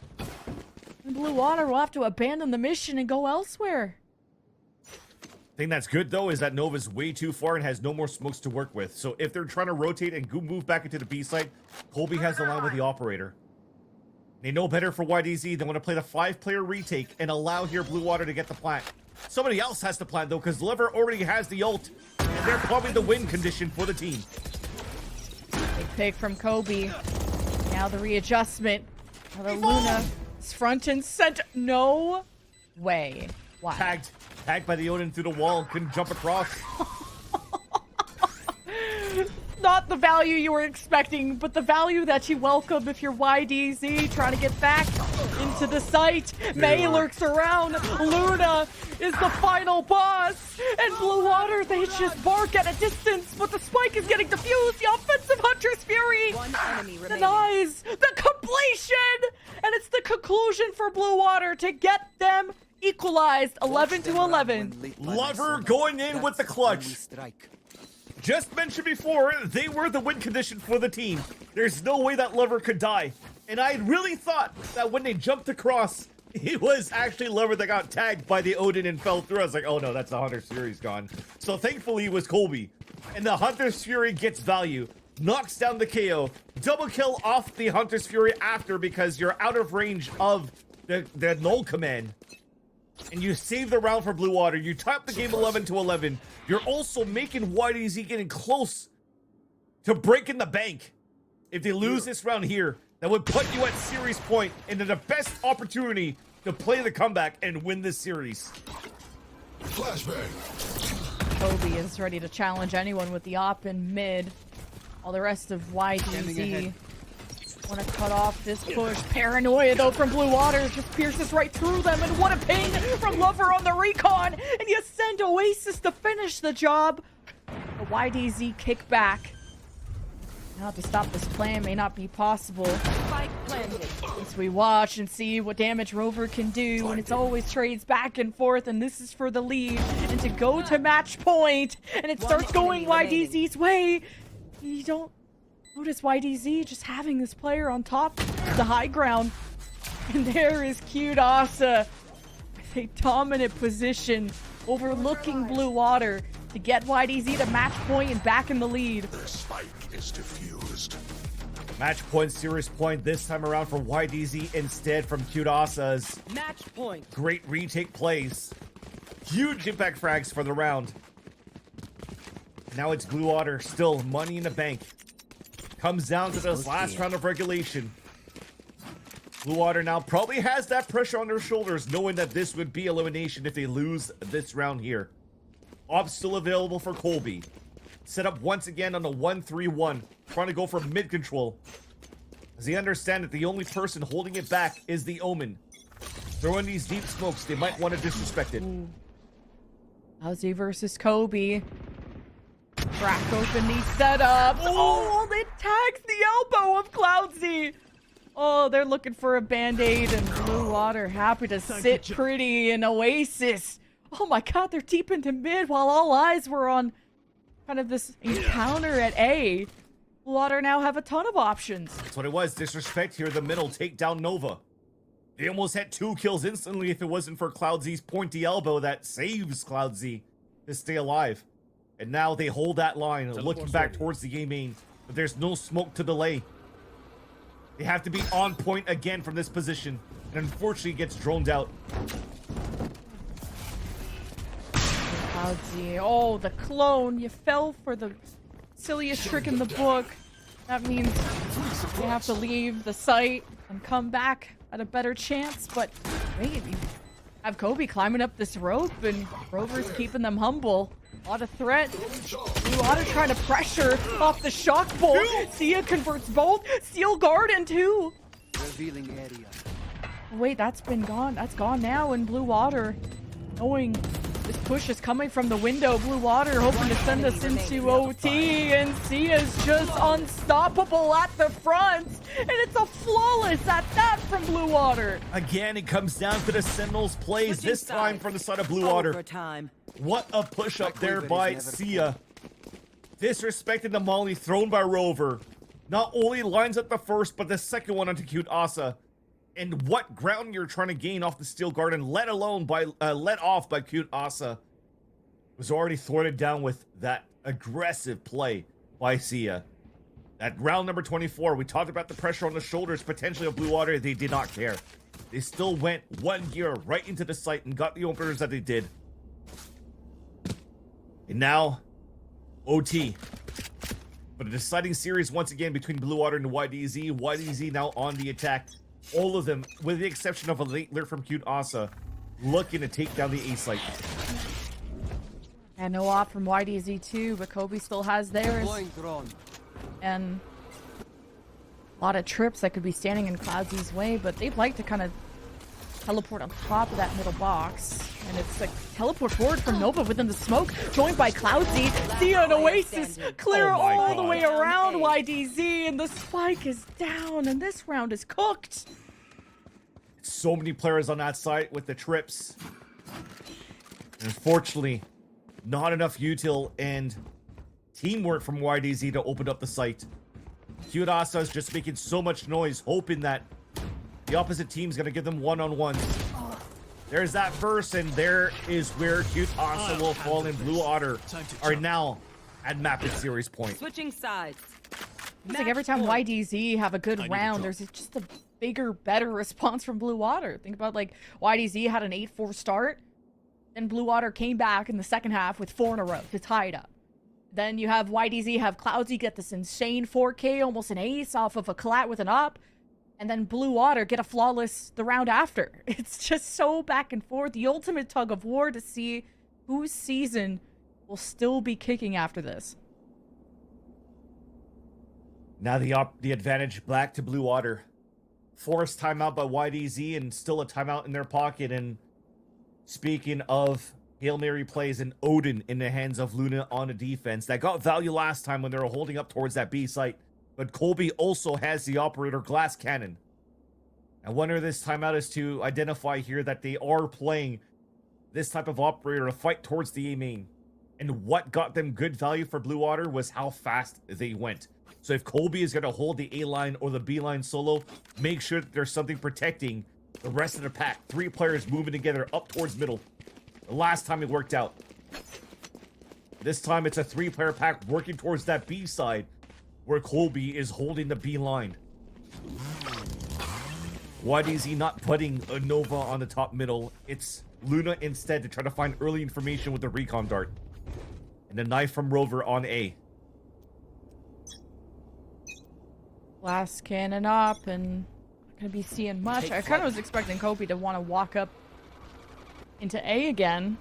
And Blue Water will have to abandon the mission and go elsewhere. Thing that's good though is that Nova's way too far and has no more smokes to work with. So if they're trying to rotate and move back into the B site, Colby has the line with the operator. They know better for YDZ. They want to play the 5-player retake and allow here Blue Water to get the plant. Somebody else has the plant though, because Lever already has the ult. And they're probably the win condition for the team. Big pick from Kobe. Now the readjustment. Now the Luna is front and center. No way. Wow. Tagged by the Odin through the wall. Couldn't jump across. Not the value you were expecting, but the value that you welcome if you're YDZ trying to get back into the site. May lurks around. Luna is the final boss. And Blue Water, they just bark at a distance, but the spike is getting defused. The offensive Huntress Fury Kobe One enemy remaining. denies the completion, and it's the conclusion for Blue Water to get them equalized 11 to 11. Lover going in with the clutch. Just mentioned before, they were the win condition for the team. There's no way that Lover could die. And I really thought that when they jumped across, it was actually Lover that got tagged by the Odin and fell through. I was like, oh no, that's the Hunter's Fury's gone. So thankfully it was Colby. And the Hunter's Fury gets value, knocks down the KO, double kill off the Hunter's Fury after because you're out of range of the null command. And you save the round for Blue Water. You top the game 11 to 11. You're also making YDZ getting close to breaking the bank. If they lose this round here, that would put you at series point into the best opportunity to play the comeback and win this series. Flashbang. Kobe is ready to challenge anyone with the op in mid. All the rest of YDZ want to cut off this push. Paranoia though from Blue Water just pierces right through them, and what a ping from Lover on the recon, and you send Oasis to finish the job. The YDZ kickback. Now to stop this plan may not be possible. Spike planted. As we watch and see what damage Rover can do, and it's always trades back and forth, and this is for the lead, and to go to match point, and it starts going YDZ's way. You don't notice YDZ just having this player on top of the high ground, and there is Cute Asa with a dominant position overlooking Blue Water to get YDZ to match point and back in the lead. The spike is diffused. Match point, series point this time around for YDZ instead from Cute Asa's Match point. great retake plays. Huge impact frags for the round. Now it's Blue Water, still money in the bank. Comes down to this last round of regulation. Blue Water now probably has that pressure on their shoulders, knowing that this would be elimination if they lose this round here. Op still available for Colby. Set up once again on a 1-3-1, trying to go for mid control. As they understand that the only person holding it back is the Omen. Throwing these deep smokes, they might want to disrespect it. Ozzy versus Kobe. Crack open these setups. Oh, it tags the elbow of Cloudsy. Oh, they're looking for a band-aid, and Blue Water happy to sit pretty in Oasis. Oh my god, they're deep into mid while all eyes were on kind of this encounter at A. Blue Water now have a ton of options. That's what it was. Disrespect here, the middle, take down Nova. They almost had 2 kills instantly if it wasn't for Cloudzy's pointy elbow that saves Cloudzy to stay alive. And now they hold that line, looking back towards the game main, but there's no smoke to delay. They have to be on point again from this position, and unfortunately gets droned out. Cloudsy, oh, the clone, you fell for the silliest trick in the book. That means you have to leave the site and come back at a better chance, but wait, you have Kobe climbing up this rope, and Rover's keeping them humble. A lot of threat. Blue Water trying to pressure off the shock bolt. Sia converts both. Steel Garden too. Revealing area. Wait, that's been gone. That's gone now. And Blue Water, knowing this push is coming from the window. Blue Water hoping to send us into OT, and Sia's just unstoppable at the front. And it's a flawless at that from Blue Water. Again, it comes down to the Sentinels plays, this time from the side of Blue Water. Overtime. What a push up there by Sia. Disrespecting the molly thrown by Rover. Not only lines up the first, but the second one onto Cute Asa. And what ground you're trying to gain off the Steel Garden, let off by Cute Asa, was already thwarted down with that aggressive play by Sia. At round number 24, we talked about the pressure on the shoulders potentially of Blue Water. They did not care. They still went one gear right into the site and got the openers that they did. And now, OT. But a deciding series once again between Blue Water and YDZ. YDZ now on the attack. All of them, with the exception of a late alert from Cute Asa, looking to take down the A site. And no off from YDZ too, but Kobe still has theirs. And a lot of trips that could be standing in Cloudsy's way, but they'd like to kind of teleport on top of that middle box. And it's like teleport forward from Nova within the smoke, joined by Cloudsy. Sia and Oasis clear Oh my all the God. way around YDZ, and the spike is down, and this round is cooked. So many players on that site with the trips. Unfortunately, not enough util and teamwork from YDZ to open up the site. Kyurasa is just making so much noise, hoping that the opposite team's gonna give them one-on-ones. There's that verse, and there is where Kyurasa will fall, and Blue Otter are now at Mapid Series point. Switching sides. It's like every time YDZ have a good round, there's just a bigger, better response from Blue Water. Think about like YDZ had an 8-4 start, then Blue Water came back in the second half with 4 in a row to tie it up. Then you have YDZ have Cloudsy get this insane 4K, almost an ace off of a collat with an op, and then Blue Water get a flawless the round after. It's just so back and forth. The ultimate tug of war to see whose season will still be kicking after this. Now the advantage back to Blue Water. Forced timeout by YDZ and still a timeout in their pocket. And speaking of Hail Mary plays, and Odin in the hands of Luna on a defense that got value last time when they were holding up towards that B site. But Colby also has the operator Glass Cannon. I wonder this timeout is to identify here that they are playing this type of operator to fight towards the A main. And what got them good value for Blue Water was how fast they went. So if Colby is going to hold the A line or the B line solo, make sure that there's something protecting the rest of the pack. 3 players moving together up towards middle. The last time it worked out. This time it's a 3-player pack working towards that B side where Colby is holding the B line. YDZ not putting a Nova on the top middle. It's Luna instead to try to find early information with the recon dart. And the knife from Rover on A. Glass cannon up, and not gonna be seeing much. I kind of was expecting Kobe to want to walk up into A again.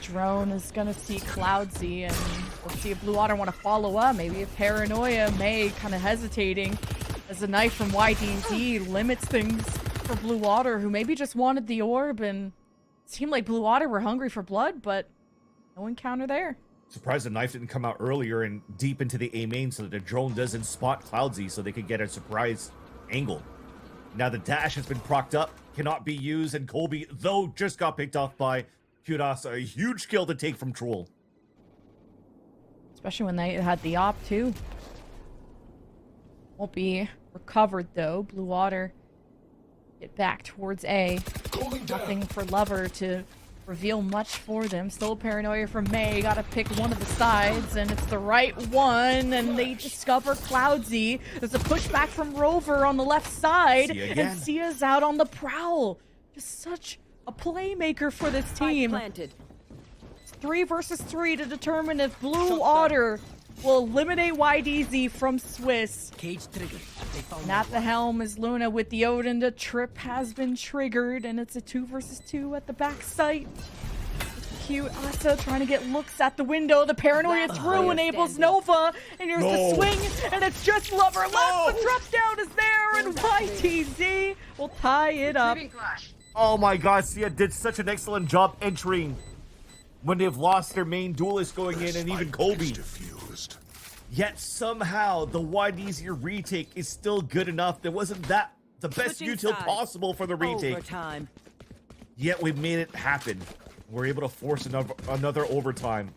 Drone is gonna see Cloudsy, and we'll see if Blue Water want to follow up. Maybe if Paranoia, May kind of hesitating as the knife from YDZ limits things for Blue Water, who maybe just wanted the orb, and it seemed like Blue Water were hungry for blood, but no encounter there. Surprised the knife didn't come out earlier and deep into the A main so that the drone doesn't spot Cloudsy so they could get a surprise angle. Now the dash has been procced up, cannot be used, and Colby, though, just got picked off by Kyurasa. A huge kill to take from Troll. Especially when they had the op, too. Won't be recovered, though. Blue Water get back towards A. Nothing for Lover to reveal much for them. Still Paranoia from May. Gotta pick one of the sides, and it's the right one, and they discover Cloudsy. There's a pushback from Rover on the left side, and Sia's out on the prowl. Just such a playmaker for this team. Planted. 3 versus 3 to determine if Blue Otter will eliminate YDZ from Swiss. Cage triggered. They found And at the helm is Luna with the Odin. The trip has been triggered, and it's a 2 versus 2 at the back site. Cute Asa trying to get looks at the window. The Paranoia through enables Nova, and here's the swing, and it's just Lover left. The drop down is there, and YDZ will tie it up. Oh my god, Sia did such an excellent job entering when they've lost their main duelist going in, and even Colby. Yet somehow the YDZ retake is still good enough. There wasn't that the best util possible for the retake. Overtime. Yet we made it happen. We're able to force another overtime.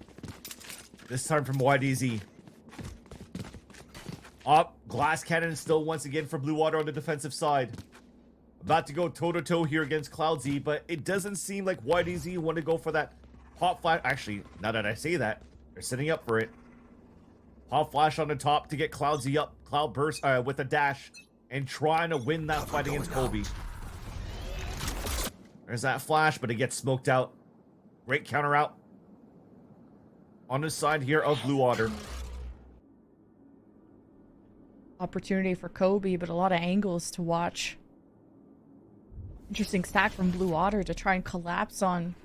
This time from YDZ. Up, Glass Cannon still once again for Blue Water on the defensive side. About to go toe-to-toe here against Cloudsy, but it doesn't seem like YDZ want to go for that pop flash. Actually, now that I say that, they're setting up for it. Pop flash on the top to get Cloudsy up. Cloud burst with a dash and trying to win that fight against Colby. There's that flash, but it gets smoked out. Great counter out on the side here of Blue Water. Opportunity for Kobe, but a lot of angles to watch. Interesting stack from Blue Water to try and collapse on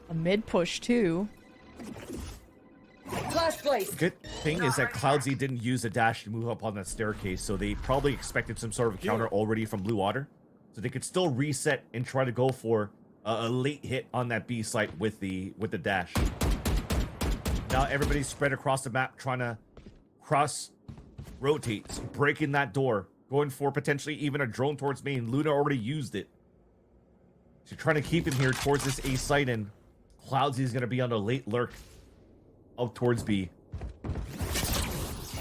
a mid push too. Good thing is that Cloudsy didn't use a dash to move up on that staircase, so they probably expected some sort of counter already from Blue Water. so they could still reset and try to go for a late hit on that B site with the dash. Now everybody's spread across the map trying to cross rotates, breaking that door, going for potentially even a drone towards main. Luna already used it. So trying to keep him here towards this A site, and Cloudsy is going to be on a late lurk out towards B.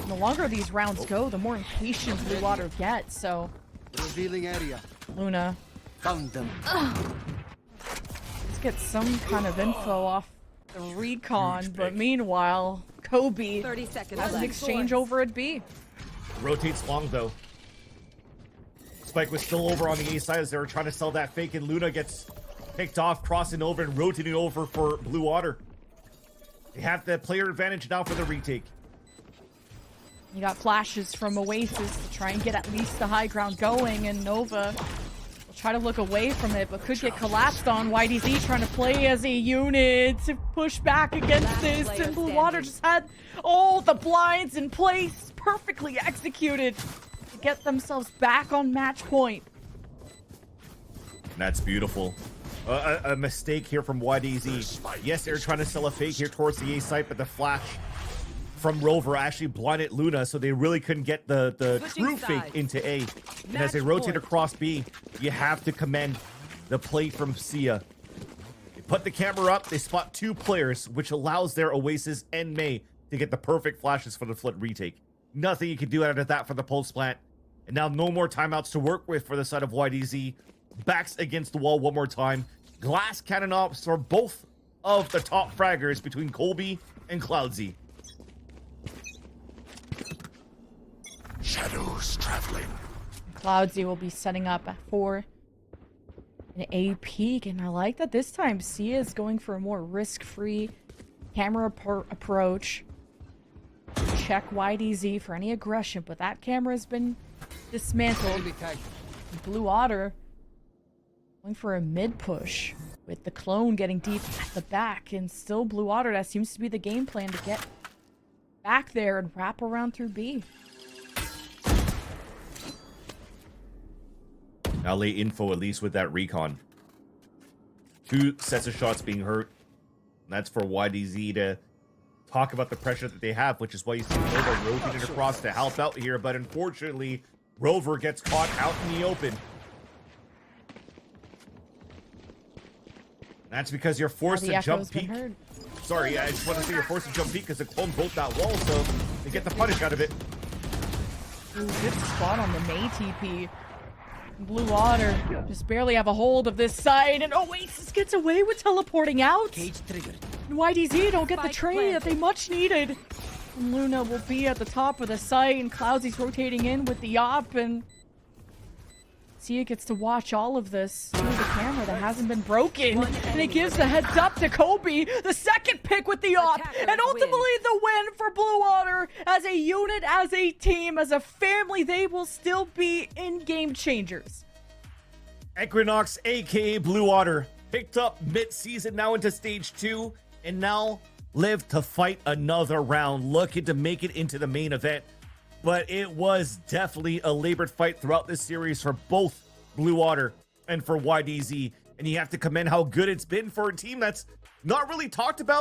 The longer these rounds go, the more impatient Blue Water gets, so... Revealing area. Luna, Found them. let's get some kind of info off the recon, but meanwhile, Kobe 30 seconds has an left. exchange over at B. Rotates long though. Spike was still over on the A side as they were trying to sell that fake, and Luna gets picked off, crossing over and rotating over for Blue Water. They have the player advantage now for the retake. You got flashes from Oasis to try and get at least the high ground going, and Nova will try to look away from it, but could get collapsed on. YDZ trying to play as a unit to push back against Last this, player and Blue standing. Water just had all the blinds in place, perfectly executed to get themselves back on match point. That's beautiful. A mistake here from YDZ. Yes, they're trying to sell a fake here towards the A site, but the flash from Rover actually blinded Luna, so they really couldn't get the Switching true fake sides. into A. And as they Match rotate point. across B, you have to commend the play from Sia. They put the camera up, they spot two players, which allows their Oasis and May to get the perfect flashes for the flip retake. Nothing you can do out of that for the pulse plant. And now no more timeouts to work with for the side of YDZ. Backs against the wall one more time. Glass cannon ops for both of the top fraggers between Colby and Cloudsy. Shadows traveling. Cloudsy will be setting up for an A peak, and I like that this time Sia is going for a more risk-free camera approach. Check YDZ for any aggression, but that camera has been dismantled. Enemy tag. Blue Otter going for a mid push with the clone getting deep at the back, and still Blue Otter, that seems to be the game plan, to get back there and wrap around through B. Now late info, at least with that recon. 2 sets of shots being hurt. And that's for YDZ to talk about the pressure that they have, which is why you see Rover rotating across to help out here. But unfortunately, Rover gets caught out in the open. That's because you're forced The to jump echo's been peek. heard. Sorry, I just want to say you're forced to jump peek because the clone broke that wall, so they get the punish out of it. Ooh, good spot on the May TP. Blue Water just barely have a hold of this side, and Oasis gets away with teleporting out. Cage triggered. And YDZ don't get the Spike trade that planted. they much needed. And Luna will be at the top of the site, and Cloudsy's rotating in with the op, and Sia gets to watch all of this through the camera that hasn't been broken. And it gives the heads up to Kobe, the second pick with the op, Attackers and ultimately the win for Blue Water. As a unit, as a team, as a family, they will still be in game changers. Equinox, aka Blue Water, picked up mid-season now into stage 2, and now live to fight another round, looking to make it into the main event. But it was definitely a labored fight throughout this series for both Blue Water and for YDZ. And you have to commend how good it's been for a team that's not really talked about